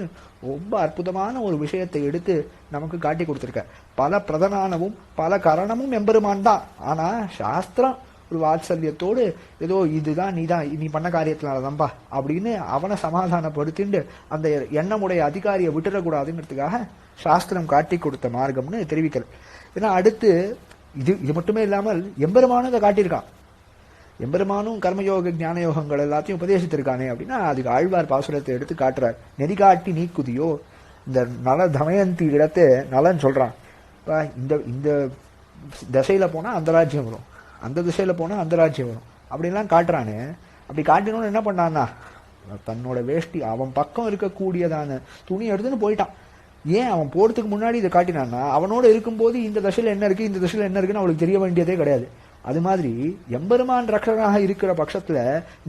ரொம்ப அற்புதமான ஒரு விஷயத்தை எடுத்து நமக்கு காட்டி கொடுத்திருக்க. பல பிரதனானவும் பல கரணமும் எம்பெருமான் தான். ஆனா சாஸ்திரம் ஒரு வாத்சல்யத்தோடு ஏதோ இதுதான் நீ பண்ண காரியத்தினாலதான்பா அப்படின்னு அவனை சமாதானப்படுத்திண்டு அந்த எண்ணமுடைய அதிகாரியை விட்டுறக்கூடாதுங்கிறதுக்காக சாஸ்திரம் காட்டி கொடுத்த மார்க்கம்னு தெரிவிக்கிறது. ஏன்னா அடுத்து இது மட்டுமே இல்லாமல் எம்பெருமானும் இதை காட்டியிருக்கான். எம்பெருமானும் கர்மயோக ஞான யோகங்கள் எல்லாத்தையும் உபதேசித்திருக்கானே அப்படின்னா அதுக்கு ஆழ்வார் பாசுரத்தை எடுத்து காட்டுறார். நெறி காட்டி நீக்குதியோ, இந்த நல தமயந்தி இடத்தை நலன் சொல்றான். இந்த திசையில போனா அந்த ராஜ்யம் வரும், அந்த திசையில போனா அந்த ராஜ்யம் வரும் அப்படின்லாம் காட்டுறானே. அப்படி காட்டணும்னு என்ன பண்ணான்னா தன்னோட வேஷ்டி அவன் பக்கம் இருக்கக்கூடியதான துணி எடுத்துன்னு போயிட்டான். ஏன் அவன் போறதுக்கு முன்னாடி இதை காட்டினான்னா அவனோட இருக்கும்போது இந்த தசையில என்ன இருக்கு இந்த தசையில என்ன இருக்குன்னு அவளுக்கு தெரிய வேண்டியதே கிடையாது. அது மாதிரி எம்பெருமான் ரக்ஷகனாக இருக்கிற பட்சத்துல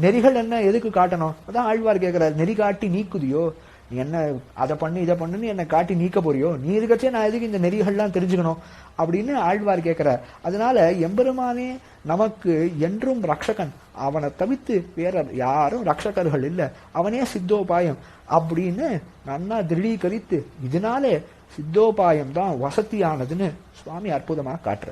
நெறிகள் என்ன எதுக்கு காட்டணும்? அதான் ஆழ்வார் கேட்கிறார், நெறி காட்டி நீக்குதியோ, நீ என்ன அதை பண்ணு இதை பண்ணுன்னு என்ன காட்டி நீக்க போறியோ, நீ இருக்கச்சே நான் எதுக்கு இந்த நெறிகள்லாம் தெரிஞ்சுக்கணும் அப்படின்னு ஆழ்வார் கேட்கிறார். அதனால எம்பெருமானே நமக்கு என்றும் ரக்ஷகன், அவனை தவிர்த்து வேற யாரும் ரக்ஷகர்கள் இல்லை, அவனே சித்தோபாயம் அப்படின்னு நன்னா திருடீகரித்து இதனாலே சித்தோபாயம் தான் வசதியானதுன்னு சுவாமி அற்புதமா காட்டுற.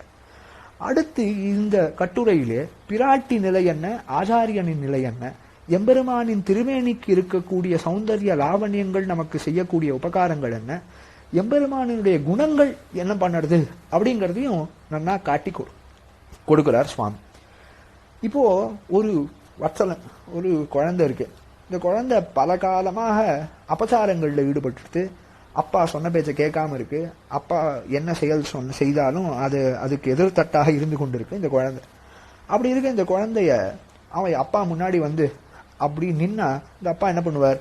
அடுத்து இந்த கட்டுரையிலே பிராட்டி நிலை என்ன, ஆச்சாரியனின் நிலை என்ன, எம்பெருமானின் திருமேனிக்கு இருக்கக்கூடிய சௌந்தர்ய லாவண்யங்கள் நமக்கு செய்யக்கூடிய உபகாரங்கள் என்ன, எம்பெருமானுடைய குணங்கள் என்ன பண்ணுறது அப்படிங்கிறதையும் நன்னா காட்டி கொடுக்கிறார் சுவாமி. இப்போ ஒரு வத்சலன் ஒரு குழந்தை இருக்கு. இந்த குழந்தை பல காலமாக அபச்சாரங்களில் ஈடுபட்டு அப்பா சொன்ன பேச்சை கேட்காம இருக்கு. அப்பா என்ன செய்தாலும் அதுக்கு எதிர்த்தட்டாக இருந்து கொண்டு இருக்கு இந்த குழந்தை. அப்படி இருக்க இந்த குழந்தைய அவன் அப்பா முன்னாடி வந்து அப்படி நின்னா இந்த அப்பா என்ன பண்ணுவார்,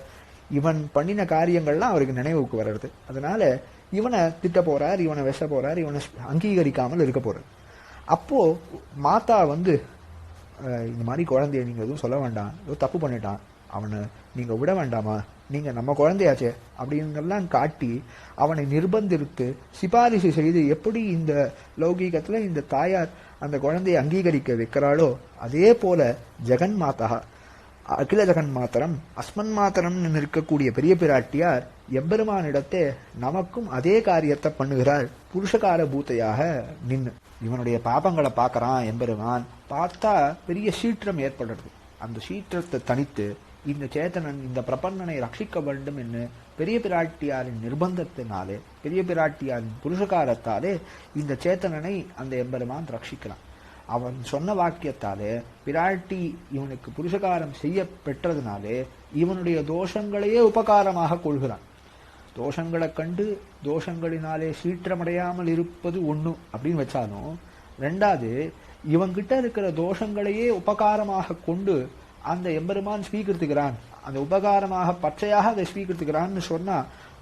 இவன் பண்ணின காரியங்கள்லாம் அவருக்கு நினைவுக்கு வர்றது. அதனால இவனை திட்ட போறார், இவனை வெச போறார், இவனை அங்கீகரிக்காமல் இருக்க போறார். அப்போ மாதா வந்து இந்த மாதிரி குழந்தைய நீங்க எதுவும் சொல்ல வேண்டாம், ஏதோ தப்பு பண்ணிட்டான், அவனை நீங்க விட வேண்டாமா, நீங்க நம்ம குழந்தையாச்சே அப்படிங்கெல்லாம் காட்டி அவனை நிர்பந்தித்து சிபாரிசு செய்து எப்படி இந்த லௌகீகத்துல இந்த தாயார் அந்த குழந்தையை அங்கீகரிக்க வைக்கிறாளோ அதே போல ஜெகன் மாதா அகில ஜெகன் மாத்திரம் அஸ்மன் மாத்திரம் இருக்கக்கூடிய பெரிய பிராட்டியார் எம்பெருமானிடத்தே நமக்கும் அதே காரியத்தை பண்ணுகிறாள். புருஷகார பூத்தையாக நின்று இவனுடைய பாபங்களை பார்க்கறான் எம்பெருமான். பார்த்தா பெரிய சீற்றம் ஏற்படுறது. அந்த சீற்றத்தை தனித்து இந்த சேத்தனன் இந்த பிரபன்னனை ரட்சிக்க வேண்டும் என்று பெரிய பிராட்டியாரின் நிர்பந்தத்தினாலே பெரிய பிராட்டியாரின் புருஷகாரத்தாலே இந்த சேத்தனனை அந்த எம்பெருமான் ரட்சிக்கலாம். அவன் சொன்ன வாக்கியத்தாலே பிராட்டி இவனுக்கு புருஷகாரம் செய்ய பெற்றதுனாலே இவனுடைய தோஷங்களையே உபகாரமாக கொள்கிறான். தோஷங்களை கண்டு தோஷங்களினாலே சீற்றமடையாமல் இருப்பது ஒண்ணு அப்படின்னு வச்சாலும், ரெண்டாவது இவன்கிட்ட இருக்கிற தோஷங்களையே உபகாரமாக கொண்டு அந்த எம்பெருமான் ஸ்வீகரித்துக்கிறான், அந்த உபகாரமாக பச்சையாக அதை ஸ்வீகரித்துக்கிறான்னு சொன்னா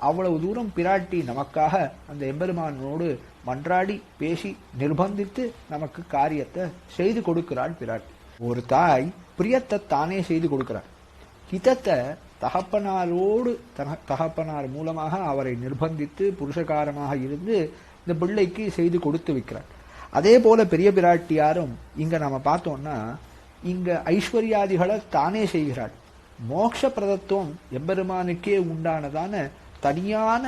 அவ்வளவு தூரம் பிராட்டி நமக்காக அந்த எம்பெருமானோடு மன்றாடி பேசி நிர்பந்தித்து நமக்கு காரியத்தை செய்து கொடுக்கிறாள் பிராட்டி. ஒரு தாய் பிரியத்தை தானே செய்து கொடுக்கிறாள். ஹிதத்தை தகப்பனாரோடு தகப்பனார் மூலமாக அவரை நிர்பந்தித்து புருஷகாரமாக இருந்து இந்த பிள்ளைக்கு செய்து கொடுத்து வைக்கிறார். அதே போல பெரிய பிராட்டியாரும் இங்க நம்ம பார்த்தோம்னா இங்க ஐஸ்வர்யாதிகளை தானே செய்கிறாள். மோட்ச பிரதத்துவம் எம்பெருமானுக்கே உண்டானதான தனியான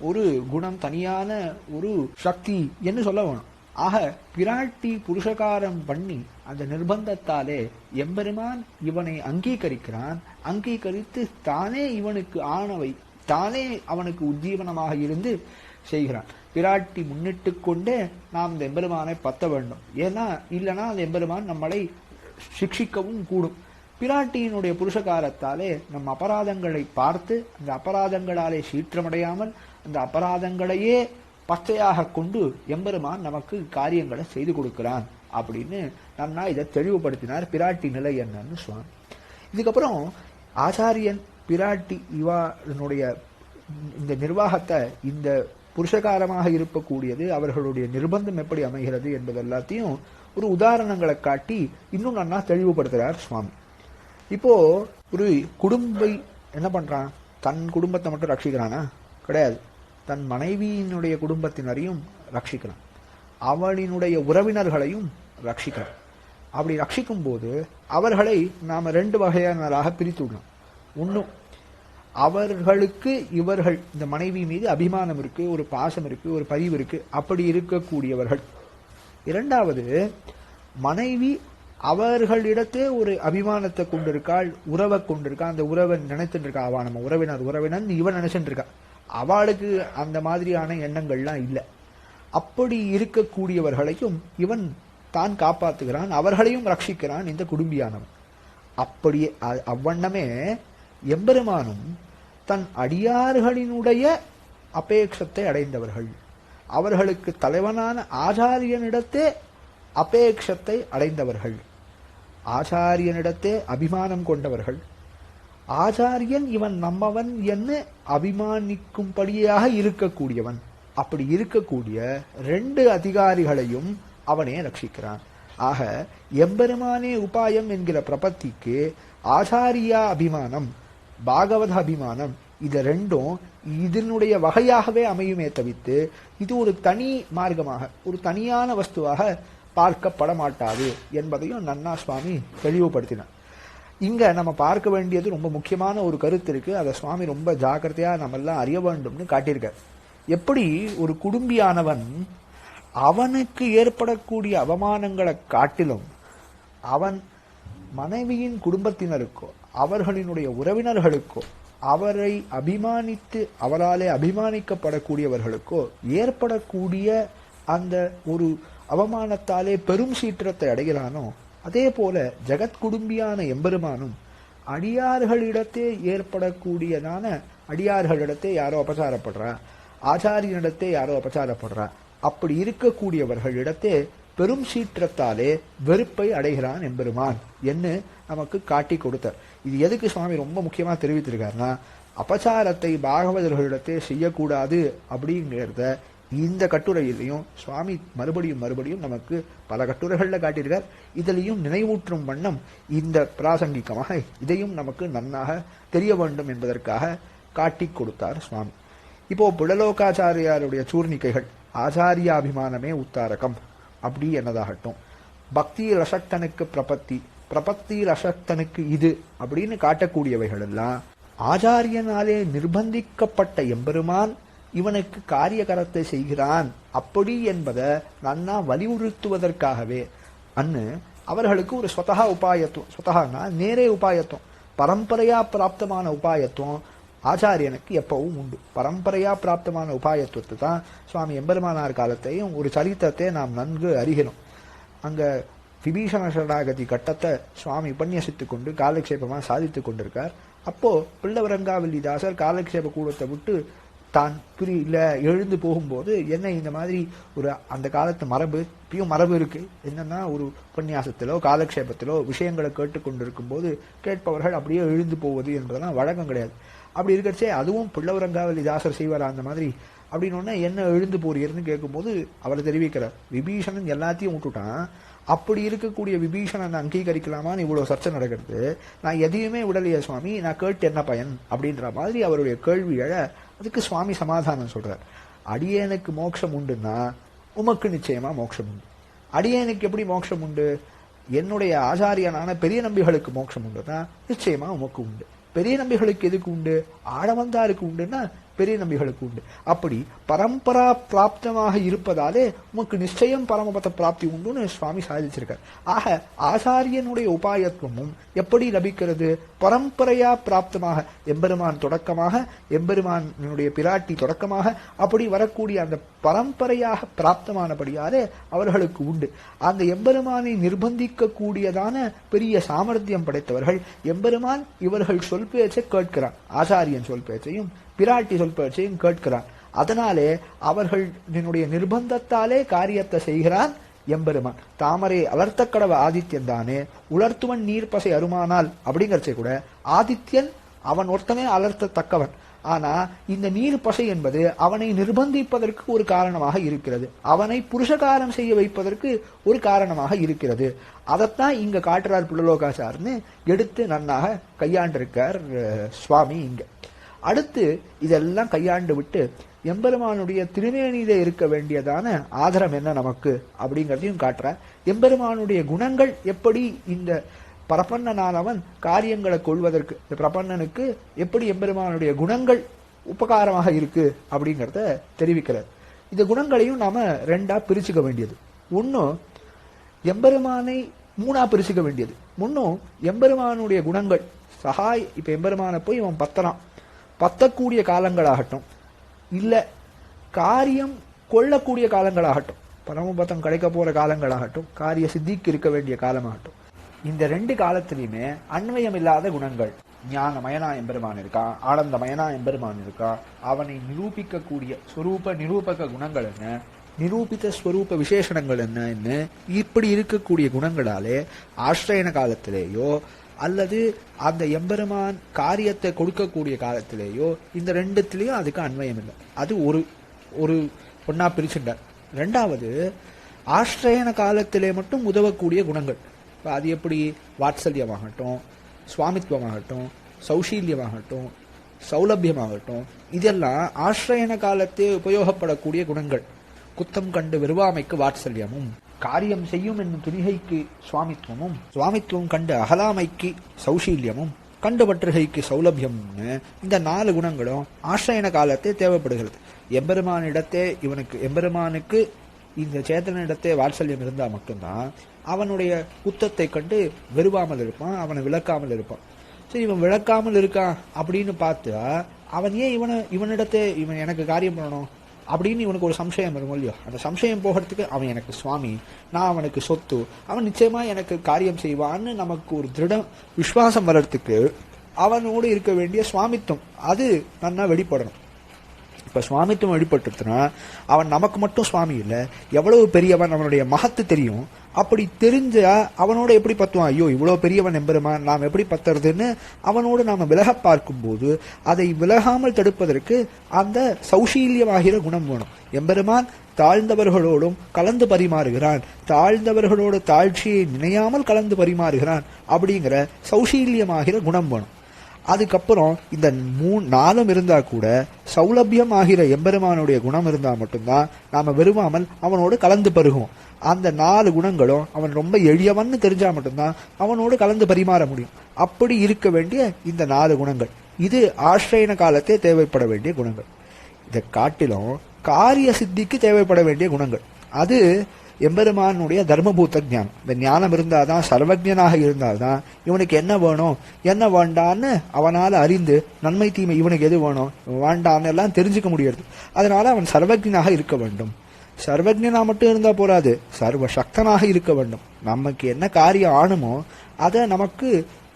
ஒரு குணம், தனியான ஒரு சக்தி என்று சொல்ல வேணும். ஆக பிராட்டி புருஷகாரம் பண்ணி அந்த நிர்பந்தத்தாலே எம்பெருமான் இவனை அங்கீகரிக்கிறான். அங்கீகரித்து தானே இவனுக்கு ஆணவை, தானே அவனுக்கு உஜ்ஜீவனமாக இருந்து செய்கிறான். பிராட்டி முன்னிட்டு கொண்டே நாம் இந்த எம்பெருமானை பத்த வேண்டும். ஏன்னா இல்லைன்னா அந்த எம்பெருமான் நம்மளை சிக்ஷிக்கவும் கூடும். பிராட்டியினுடைய புருஷகாரத்தாலே நம் அபராதங்களை பார்த்து அந்த அபராதங்களாலே சீற்றமடையாமல் அந்த அபராதங்களையே பச்சையாக கொண்டு எம்பெருமான் நமக்கு காரியங்களை செய்து கொடுக்கிறான் அப்படின்னு நன்னா இதை தெளிவுபடுத்தினார். பிராட்டி நிலை என்னன்னு சுவாமி. இதுக்கப்புறம் ஆச்சாரியன் பிராட்டி இவனுடைய இந்த நிர்வாகத்தை, இந்த புருஷகாரமாக இருக்கக்கூடியது அவர்களுடைய நிர்பந்தம் எப்படி அமைகிறது என்பது எல்லாத்தையும் ஒரு உதாரணங்களை காட்டி இன்னும் நன்னா தெளிவுபடுத்துறார் சுவாமி. இப்போ ஒரு குடும்பை என்ன பண்றான்? தன் குடும்பத்தை மட்டும் ரட்சிக்கிறானா? கிடையாது. தன் மனைவியினுடைய குடும்பத்தினரையும் ரட்சிக்கிறான், அவளினுடைய உறவினர்களையும் ரட்சிக்கிறான். அப்படி ரட்சிக்கும் போது அவர்களை நாம 2 வகையானதாக பிரித்துள்ளோம். ஒன்னும் அவர்களுக்கு இவர்கள் இந்த மனைவி மீது அபிமானம் இருக்கு, ஒரு பாசம் இருக்கு, ஒரு பரிவு இருக்கு, அப்படி இருக்கக்கூடியவர்கள். இரண்டாவது, மனைவி அவர்களிடத்தே ஒரு அபிமானத்தை கொண்டிருக்காள், உறவை கொண்டிருக்கா, அந்த உறவை நினைத்துட்டு இருக்கா. அவ நம்ம உறவினன் இவன் நினைச்சுட்டு இருக்கா. அவளுக்கு அந்த மாதிரியான எண்ணங்கள்லாம் இல்லை. அப்படி இருக்கக்கூடியவர்களையும் இவன் தான் காப்பாற்றுகிறான், அவர்களையும் ரட்சிக்கிறான் இந்த குடும்பியானவன். அப்படியே அவ்வண்ணமே எம்பெருமானும் தன் அடியார்களினுடைய அபேட்சத்தை அடைந்தவர்கள், அவர்களுக்கு தலைவனான ஆச்சாரியனிடத்தே அபேட்சத்தை அடைந்தவர்கள், ஆச்சாரியனிடத்தே அபிமானம் கொண்டவர்கள், ஆச்சாரியன் இவன் நம்மவன் என்று அபிமானிக்கும்படியாக இருக்கக்கூடியவன். அப்படி இருக்கக்கூடிய 2 அதிகாரிகளையும் அவனே ரட்சிக்கிறான். ஆக எம்பெருமானே உபாயம் என்கிற பிரபத்திக்கு ஆச்சாரியா அபிமானம், பாகவத அபிமானம், இது 2ம் இதனுடைய வகையாகவே அமையுமே தவிர்த்து இது ஒரு தனி மார்க்கமாக, ஒரு தனியான வஸ்துவாக பார்க்கப்பட மாட்டாது என்பதையும் நன்னா சுவாமி தெளிவுபடுத்தினார். இங்க நம்ம பார்க்க வேண்டியது ரொம்ப முக்கியமான ஒரு கருத்து இருக்கு. அதை சுவாமி ரொம்ப ஜாக்கிரதையா நம்ம எல்லாம் அறிய வேண்டும்னு காட்டியிருக்கார். எப்படி ஒரு குடும்பியானவன் அவனுக்கு ஏற்படக்கூடிய அவமானங்களை காட்டிலும் அவன் மனைவியின் குடும்பத்தினருக்கோ அவர்களினுடைய உறவினர்களுக்கோ அவரை அபிமானித்து அவராலே அபிமானிக்கப்படக்கூடியவர்களுக்கோ ஏற்படக்கூடிய அந்த ஒரு அவமானத்தாலே பெரும் சீற்றத்தை அடைகிறானோ, அதே போல ஜெகத் குடும்பியான எம்பெருமானும் அடியார்களிடத்தே ஏற்படக்கூடியதான, அடியார்களிடத்தே யாரோ அபச்சாரப்படுறா, ஆச்சாரியனிடத்தே யாரோ அபச்சாரப்படுறா, அப்படி இருக்கக்கூடியவர்களிடத்தே பெரும் சீற்றத்தாலே வெறுப்பை அடைகிறான் எம்பெருமான் என்று நமக்கு காட்டி கொடுத்தார். இது எதுக்கு சுவாமி ரொம்ப முக்கியமா தெரிவித்திருக்காருன்னா, அபச்சாரத்தை பாகவதர்களிடத்தே செய்யக்கூடாது அப்படிங்கிறத இந்த கட்டுரையிலையும் சுவாமி மறுபடியும் நமக்கு பல கட்டுரைகள்ல காட்டியிருக்கார். இதிலையும் நினைவூற்றும் வண்ணம் இந்த பிராசங்கிகமாக இதையும் நமக்கு நன்னாக தெரிய வேண்டும் என்பதற்காக காட்டி கொடுத்தார் சுவாமி. இப்போ புலலோகாச்சாரியாருடைய சூர்ணிக்கைகள் ஆச்சாரியாபிமானமே உத்தாரகம் அப்படி என்னதாகட்டும், பக்தி ரசக்தனுக்கு பிரபத்தி, பிரபத்தி ரசக்தனுக்கு இது அப்படின்னு காட்டக்கூடியவைகள் எல்லாம் ஆச்சாரியனாலே நிர்பந்திக்கப்பட்ட எம்பெருமான் இவனுக்கு காரியகரத்தை செய்கிறான் அப்படி என்பதை நன்னா வலியுறுத்துவதற்காகவே அன்னு அவர்களுக்கு ஒரு ஸ்வதஹா உபாயத்துவம், ஸ்வதஹானா நேரே உபாயத்துவம், பரம்பரையா பிராப்தமான உபாயத்துவம் ஆச்சாரியனுக்கு எப்பவும் உண்டு. பரம்பரையா பிராப்தமான உபாயத்துவத்தை தான் சுவாமி எம்பெருமானார் காலத்தையும் ஒரு சரித்திரத்தை நாம் நன்கு அறிகிறோம். அங்க விபீஷண சரணாகதி கட்டத்தை சுவாமி உபன்யசித்து கொண்டு காலக்ஷேபமா சாதித்து கொண்டிருக்கார். அப்போ பிள்ளவரங்காவல்லிதாசர் காலக்ஷேப கூடத்தை விட்டு தான் எழுந்து போகும்போது என்ன இந்த மாதிரி ஒரு அந்த காலத்து மரபு, இப்பயும் மரபு இருக்கு, என்னன்னா ஒரு உபன்யாசத்திலோ காலக்ஷேபத்திலோ விஷயங்களை கேட்டுக்கொண்டிருக்கும் போது கேட்பவர்கள் அப்படியே எழுந்து போவது என்பதெல்லாம் வழக்கம் கிடையாது. அப்படி இருக்கிறச்சே அதுவும் பிள்ளவரங்காவல்லிதாசர் செய்வார் அந்த மாதிரி. அப்படின்னு என்ன எழுந்து போறீர்னு கேட்கும்போது அவர் தெரிவிக்கிறார், விபீஷணன் எல்லாத்தையும் விட்டுட்டான், அப்படி இருக்கக்கூடிய விபீஷணன் அங்கீகரிக்கலாமான்னு இவ்வளவு சர்ச்சை நடக்கிறது, நான் எதையுமே விடலையே சுவாமி, நான் கேட்டு என்ன பயன் அப்படின்ற மாதிரி அவருடைய கேள்வி எழ அதுக்கு சுவாமி சமாதானம் சொல்றார். அடியேனுக்கு மோட்சம் உண்டுன்னா உமக்கு நிச்சயமா மோட்சம் உண்டு. அடியேனுக்கு எப்படி மோட்சம் உண்டு? என்னுடைய ஆச்சாரியனான பெரிய நம்பிகளுக்கு மோட்சம் உண்டுன்னா நிச்சயமா உமக்கு உண்டு. பெரிய நம்பிகளுக்கு எதுக்கு உண்டு? ஆழவந்தாருக்கு உண்டுன்னா பெரிய நம்பிகளுக்கு உண்டு. அப்படி பரம்பரா பிராப்தமாக இருப்பதாலே உமக்கு நிச்சயம் பரமபத பிராப்தி உண்டுன்னு சுவாமி சாதிச்சிருக்கார். ஆக ஆச்சாரியனுடைய உபாயத்துவமும் எப்படி லபிக்கிறது? பரம்பரையா பிராப்தமாக, எம்பெருமான் தொடக்கமாக, எம்பெருமானுடைய பிராட்டி தொடக்கமாக அப்படி வரக்கூடிய அந்த பரம்பரையாக பிராப்தமானபடியாலே அவர்களுக்கு உண்டு. அந்த எம்பெருமானை நிர்பந்திக்க கூடியதான பெரிய சாமர்த்தியம் படைத்தவர்கள். எம்பெருமான் இவர்கள் சொல் பேச்சை கேட்கிறான், ஆச்சாரியன் சொல் பேச்சையும் பிராட்டி சொல் பேச்சையும் கேட்கிறான். அதனாலே அவர்களுடைய நிர்பந்தத்தாலே காரியத்தை செய்கிறான் எம்பெருமான். தாமரை அலர்த்த கடவ ஆதித்யன் தானே உலர்த்துவன் நீர்ப்பசை அருமானால் அப்படிங்கிறச்சே கூட ஆதித்யன் அவன் ஒருத்தனே அலர்த்தத்தக்கவன். ஆனா இந்த நீர் பசை என்பது அவனை நிர்பந்திப்பதற்கு ஒரு காரணமாக இருக்கிறது, அவனை புருஷகாரம் செய்ய வைப்பதற்கு ஒரு காரணமாக இருக்கிறது. அதைத்தான் இங்க காட்டுறார் புள்ளலோகாச்சார்னு எடுத்து நன்னாக கையாண்டிருக்கார் சுவாமி. இங்க அடுத்து இதெல்லாம் கையாண்டு விட்டு எம்பெருமானுடைய திருமேனியிலே இருக்க வேண்டியதான ஆதரம் என்ன நமக்கு அப்படிங்கிறதையும் காட்டுறார். எம்பெருமானுடைய குணங்கள் எப்படி இந்த பிரபன்னனானவன் காரியங்களை கொள்வதற்கு, இந்த பிரபன்னனுக்கு எப்படி எம்பெருமானுடைய குணங்கள் உபகாரமாக இருக்கு அப்படிங்கிறத தெரிவிக்கிறார். இந்த குணங்களையும் நாம ரெண்டா பிரிச்சுக்க வேண்டியது. ஒன்னும் எம்பெருமானை மூணா பிரிச்சுக்க வேண்டியது. முன்னும் எம்பெருமானுடைய குணங்கள் சகாய், இப்ப எம்பெருமானை போய் இவன் பத்தக்கூடிய காலங்களாகட்டும், இல்ல காரியம் கொள்ளக்கூடிய காலங்களாகட்டும், பரமபதம் கிடைக்க போற காலங்களாகட்டும், காரிய சித்திக்கு இருக்க வேண்டிய காலமாகட்டும், இந்த ரெண்டு காலத்திலையுமே அன்வயம் இல்லாத குணங்கள். ஞானமயனா எம்பெருமான் இருக்கான், ஆனந்தமயனா எம்பெருமான் இருக்கான். அவனை நிரூபிக்கக்கூடிய ஸ்வரூப நிரூபக குணங்கள் என்ன, நிரூபித்த ஸ்வரூப விசேஷணங்கள் என்ன, இப்படி இருக்கக்கூடிய குணங்களாலே ஆශ්‍රயன காலத்திலேயோ அல்லது அந்த எம்பெருமான் காரியத்தை கொடுக்கக்கூடிய காலத்திலேயோ இந்த ரெண்டுத்திலையும் அதுக்கு அன்வயம் இல்லை. அது ஒரு ஒன்னா பிரிச்சுட்டார். ரெண்டாவது ஆශ්‍රயன காலத்திலே மட்டும் உதவக்கூடிய குணங்கள். அது எப்படி? வாத்சல்யமாகட்டும், சுவாமித்வமாகட்டும், சௌஷீல்யமாகட்டும், சௌலபியமாகட்டும், இதெல்லாம் ஆශ්‍රயன காலத்தே உபயோகப்படக்கூடிய குணங்கள். குத்தம் கண்டு விருவாமைக்கு வாத்சல்யமும், காரியம் செய்யும் என்னும் துணிகைக்கு சுவாமித்வமும், சுவாமித்வம் கண்டு அகலாமைக்கு சௌஷீல்யமும், கண்டுபற்றுகைக்கு சௌலபியம்னு இந்த 4 குணங்களும் ஆශ්‍රயன காலத்தே தேவைப்படுகிறது. எம்பெருமானிடத்தே எம்பெருமானுக்கு இந்த சேத்தனிடத்தே வாத்சல்யம் இருந்தா மட்டும்தான் அவனுடைய குத்தத்தை கண்டு வெறுவாமல் இருப்பான், அவனை விளக்காமல் இருப்பான். சரி, இவன் விளக்காமல் இருக்கான் அப்படின்னு பார்த்தா அவன் ஏன் இவனிடத்தே இவன் எனக்கு காரியம் பண்ணணும் அப்படின்னு இவனுக்கு ஒரு சம்சயம் வரும் இல்லையோ? அந்த சம்சயம் போகிறதுக்கு அவன் எனக்கு சுவாமி, நான் அவனுக்கு சொத்து, அவன் நிச்சயமா எனக்கு காரியம் செய்வான்னு நமக்கு ஒரு திருட விசுவாசம் வர்றதுக்கு அவனோடு இருக்க வேண்டிய சுவாமித்துவம் அது நன்னா வெளிப்படணும். இப்ப சுவாமித்துவம் வெளிப்பட்டுனா அவன் நமக்கு மட்டும் சுவாமி இல்லை, எவ்வளவு பெரியவன் அவனுடைய மகத்து தெரியும். அப்படி தெரிஞ்சா அவனோட எப்படி பத்துவான்? ஐயோ இவ்வளவு பெரியவன் எம்பெருமான், நாம் எப்படி பத்துறதுன்னு அவனோடு நாம விலக பார்க்கும் போது அதை விலகாமல் தடுப்பதற்கு அந்த சௌஷீல்யமாகிற குணம் வேணும். எம்பெருமான் தாழ்ந்தவர்களோடும் கலந்து பரிமாறுகிறான், தாழ்ந்தவர்களோட தாழ்ச்சியை நினையாமல் கலந்து பரிமாறுகிறான் அப்படிங்கிற சௌஷீல்யமாகிற குணம் வேணும். அதுக்கப்புறம் இந்த 4 இருந்தா கூட சௌலபியம் ஆகிற எம்பெருமானுடைய குணம் இருந்தா மட்டும்தான் நாம விரும்பாமல் அவனோடு கலந்து பருகுவோம். அந்த 4 குணங்களும் அவன் ரொம்ப எளியவன்னு தெரிஞ்சா மட்டும்தான் அவனோடு கலந்து பரிமாற முடியும். அப்படி இருக்க வேண்டிய இந்த 4 குணங்கள் இது ஆශ්‍රயன காலத்தே தேவைப்பட வேண்டிய குணங்கள். இதை காட்டிலும் காரிய சித்திக்கு தேவைப்பட வேண்டிய குணங்கள் அது எம்பெருமானுடைய தர்மபூத்த ஞானம். இந்த ஞானம் இருந்தாதான், சர்வஜனாக இருந்தால்தான் இவனுக்கு என்ன வேணும் என்ன வேண்டான்னு அவனால அறிந்து நன்மை தீமை இவனுக்கு எது வேணும் வேண்டான்னு எல்லாம் தெரிஞ்சுக்க முடியாது. அதனால அவன் சர்வஜனாக இருக்க வேண்டும். சர்வஜனா மட்டும் இருந்தா போராது, சர்வசக்தனாக இருக்க வேண்டும். நமக்கு என்ன காரியம் ஆணுமோ அதை நமக்கு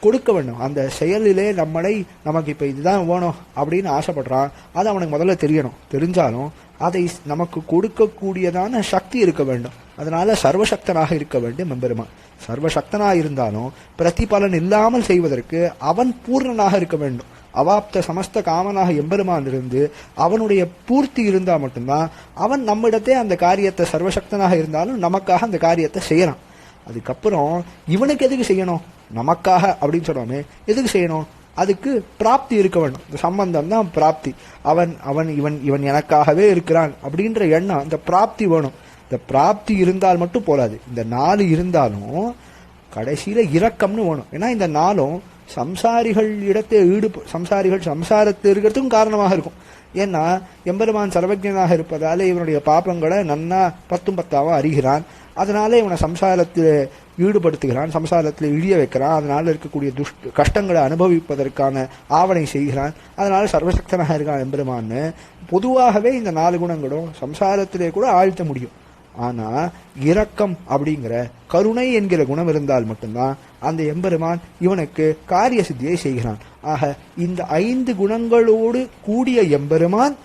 கொடுக்க வேண்டும். அந்த செயலிலே நமக்கு இப்ப இதுதான் வேணும் அப்படின்னு ஆசைப்படுறான், அது அவனுக்கு முதல்ல தெரியணும். தெரிஞ்சாலும் அதை நமக்கு கொடுக்கக்கூடியதான சக்தி இருக்க வேண்டும். அதனால சர்வசக்தனாக இருக்க வேண்டும் எம்பெருமான். சர்வசக்தனாக இருந்தாலும் பிரதிபலன் இல்லாமல் செய்வதற்கு அவன் பூர்ணனாக இருக்க வேண்டும். அவாப்த சமஸ்த காமனாக எம்பெருமான் இருந்து அவனுடைய பூர்த்தி இருந்தா மட்டும்தான் அவன் நம்மிடத்தே அந்த காரியத்தை சர்வசக்தனாக இருந்தாலும் நமக்காக அந்த காரியத்தை செய்யறான். அதுக்கப்புறம் இவனுக்கு எதுக்கு செய்யணும்? நமக்காக அப்படின்னு சொல்றோமே, எதுக்கு செய்யணும்? அதுக்கு பிராப்தி இருக்க வேண்டும். இந்த சம்பந்தம் தான் பிராப்தி. இவன் எனக்காகவே இருக்கிறான் அப்படின்ற எண்ணம், இந்த பிராப்தி வேணும். இந்த பிராப்தி இருந்தால் மட்டும் போராது, இந்த 4 இருந்தாலும் கடைசியில இரக்கம்னு வேணும். ஏன்னா இந்த 4 சம்சாரிகள் இடத்தை சம்சாரிகள் சம்சாரத்தில் இருக்கிறதுக்கும் காரணமாக இருக்கும். ஏன்னா எம்பெருமான் சர்வஜனாக இருப்பதால இவனுடைய பாப்பங்களை நன்னா பத்தும் பத்தாவா அறிகிறான். அதனால இவனை சம்சாரத்தில் ஈடுபடுத்துகிறான், சம்சாரத்தில் இழிய வைக்கிறான். அதனால இருக்கக்கூடிய கஷ்டங்களை அனுபவிப்பதற்கான ஆவணை செய்கிறான். அதனால சர்வசக்தனாக இருக்கான் எம்பெருமான்னு. பொதுவாகவே இந்த 4 குணங்களும் சம்சாரத்திலே கூட ஆழ்த்த முடியும். ஆனா இரக்கம் அப்படிங்கிற கருணை என்கிற குணம் இருந்தால் மட்டும்தான் அந்த எம்பெருமான் இவனுக்கு காரிய சித்தியை செய்கிறான். ஆக இந்த 5 குணங்களோடு கூடிய எம்பெருமான்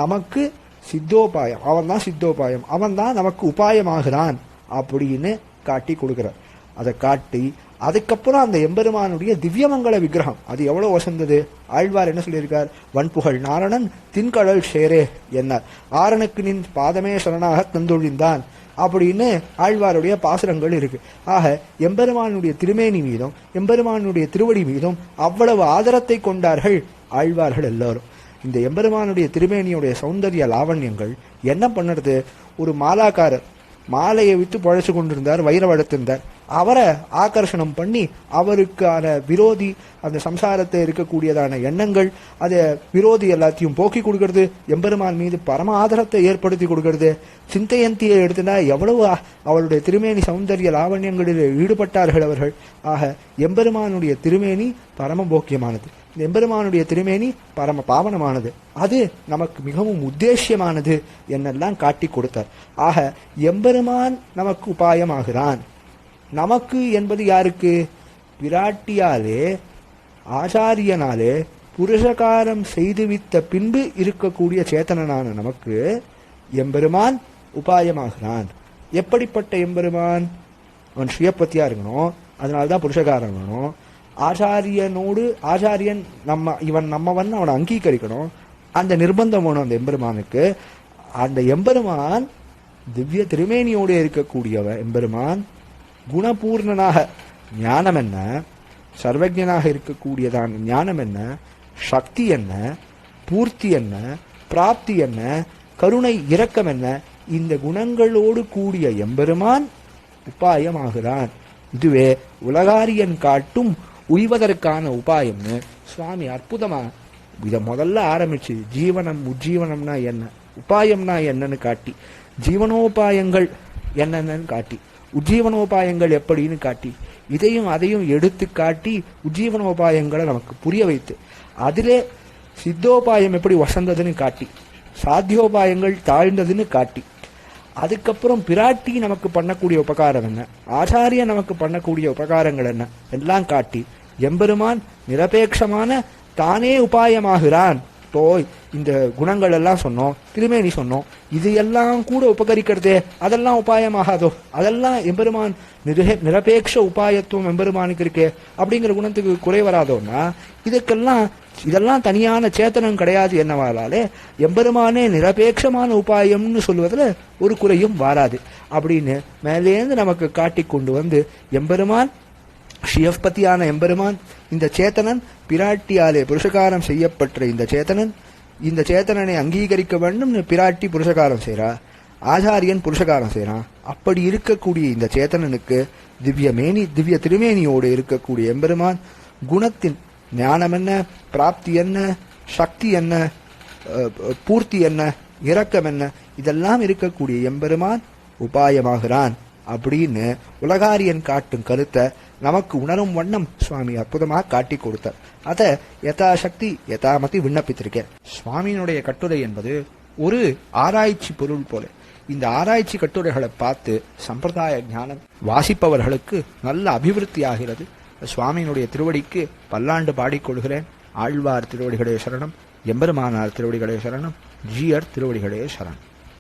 நமக்கு சித்தோபாயம், அவன் தான் சித்தோபாயம், அவன் தான் நமக்கு உபாயமாகிறான் அப்படின்னு காட்டி கொடுக்கிறார். அதை காட்டி அதுக்கப்புறம் அந்த எம்பெருமானுடைய திவ்யமங்கள விக்கிரகம் அது எவ்வளவு வசந்தது. ஆழ்வார் என்ன சொல்லியிருக்கார்? வன்புகழ் நாரணன் தின்கடல் ஷேரே என்ன ஆரனுக்கு நின் பாதமே சரணாக தந்தொழிந்தான் அப்படின்னு ஆழ்வாருடைய பாசுரங்கள் இருக்கு. ஆக எம்பெருமானுடைய திருமேனி மீதும் எம்பெருமானுடைய திருவடி மீதும் அவ்வளவு ஆதரத்தை கொண்டார்கள் ஆழ்வார்கள் எல்லாரும். இந்த எம்பெருமானுடைய திருமேனியுடைய சௌந்தர்ய லாவண்யங்கள் என்ன பண்ணுறது? ஒரு மாலாக்காரர் மாலையை விட்டு பழச்சு கொண்டிருந்தார், வைரவடத்திருந்தார். அவரை ஆகர்ஷணம் பண்ணி அவருக்கான விரோதி அந்த சம்சாரத்தை இருக்கக்கூடியதான எண்ணங்கள் அதை விரோதி எல்லாத்தையும் போக்கி கொடுக்கறது, எம்பெருமான் மீது பரம ஆதரத்தை ஏற்படுத்தி கொடுக்கறது. சிந்தையந்தியை எடுத்துனா எவ்வளவு அவருடைய திருமேனி சௌந்தர்ய லாவண்யங்களில் ஈடுபட்டார்கள் அவர்கள். ஆக எம்பெருமானுடைய திருமேனி பரம போக்கியமானது, எம்பெருமானுடைய திருமேனி பரம பாவனமானது, அது நமக்கு மிகவும் உத்தேசியமானது என்னெல்லாம் காட்டி கொடுத்தார். ஆக எம்பெருமான் நமக்கு உபாயமாகிறான். நமக்கு என்பது யாருக்கு? விராட்டியாலே ஆச்சாரியனாலே புருஷகாரம் செய்துவித்த பின்பு இருக்கக்கூடிய சேத்தனனான நமக்கு எம்பெருமான் உபாயமாகிறான். எப்படிப்பட்ட எம்பெருமான்? அவன் சுயப்பத்தியா இருக்கணும், அதனால்தான் புருஷகாரம் வேணும். ஆச்சாரியனோடு ஆச்சாரியன் இவன் நம்மவன் அவனை அங்கீகரிக்கணும், அந்த நிர்பந்தம் வேணும் அந்த எம்பெருமானுக்கு. அந்த எம்பெருமான் திவ்ய திருமேனியோடு இருக்கக்கூடியவன் எம்பெருமான் குணபூர்ணனாக, ஞானம் என்ன, சர்வஜனாக இருக்கக்கூடியதான் ஞானம் என்ன, சக்தி என்ன, பூர்த்தி என்ன, பிராப்தி என்ன, கருணை இரக்கம் என்ன, இந்த குணங்களோடு கூடிய எம்பெருமான் உபாயமாகிறான். இதுவே உலகாரியன் காட்டும் உய்வதற்கான உபாயம்னு சுவாமி அற்புதமா இதை முதல்ல ஆரம்பிச்சு ஜீவனம் உஜ்ஜீவனம்னா என்ன, உபாயம்னா என்னன்னு காட்டி, ஜீவனோபாயங்கள் என்னென்னு காட்டி, உஜ்ஜீவனோபாயங்கள் எப்படின்னு காட்டி, இதையும் அதையும் எடுத்து காட்டி உஜ்ஜீவனோபாயங்களை நமக்கு புரிய வைத்து, அதிலே சித்தோபாயம் எப்படி வசந்ததுன்னு காட்டி, சாத்தியோபாயங்கள் தாழ்ந்ததுன்னு காட்டி, அதுக்கப்புறம் பிராட்டி நமக்கு பண்ணக்கூடிய உபகாரம் என்ன, ஆச்சாரிய நமக்கு பண்ணக்கூடிய உபகாரங்கள் என்ன எல்லாம் காட்டி, எம்பெருமான் நிரபேட்சமான தானே உபாயமாகிறான். இப்போ இந்த குணங்கள் எல்லாம் சொன்னோம், திருமேனி சொன்னோம், இது எல்லாம் கூட உபகரிக்கிறதே, அதெல்லாம் உபாயமாகாதோ? அதெல்லாம் எம்பெருமான் நிரபேட்ச உபாயத்துவம் எம்பெருமானுக்கு இருக்கே, அப்படிங்கிற குணத்துக்கு குறை வராதோன்னா இதெல்லாம் தனியான சேத்தனம் கிடையாது என்னவாலே எம்பெருமானே நிரபேட்சமான உபாயம்னு சொல்லுவதில் ஒரு குறையும் வராது அப்படின்னு மேலேந்து நமக்கு காட்டி கொண்டு வந்து எம்பெருமான் ஸ்ரீயப்பதியான எம்பெருமான், இந்த சேத்தனன் பிராட்டியாலே புருஷகாரம் செய்யப்பட்ட இந்த சேத்தனனை அங்கீகரிக்க வேண்டும். பிராட்டி புருஷகாரம் செய்றா, ஆச்சாரியன் புருஷகாரம் செய்றான். அப்படி இருக்கக்கூடிய இந்த சேத்தனனுக்கு திவ்ய திருமேனியோடு இருக்கக்கூடிய எம்பெருமான் குணத்தின் ஞானம் என்ன, பிராப்தி என்ன, சக்தி என்ன, பூர்த்தி என்ன, இரக்கம் என்ன, இதெல்லாம் இருக்கக்கூடிய எம்பெருமான் உபாயமாகிறான் அப்படின்னு உலகாரியன் காட்டும் கருத்தை நமக்கு உணரும் வண்ணம் சுவாமி அற்புதமாக காட்டி கொடுத்தார். அதை யதாசக்தி யதாமதி விண்ணப்பித்திருக்கேன். சுவாமியினுடைய கட்டுரை என்பது ஒரு ஆராய்ச்சி பொருள் போல. இந்த ஆராய்ச்சி கட்டுரைகளை பார்த்து சம்பிரதாய ஞானம் வாசிப்பவர்களுக்கு நல்ல அபிவிருத்தி ஆகிறது. சுவாமியினுடைய திருவடிக்கு பல்லாண்டு பாடிக்கொள்கிறேன். ஆழ்வார் திருவடிகளே சரணம், எம்பெருமானார் திருவடிகளே சரணம், ஜீயர் திருவடிகளே சரணம்.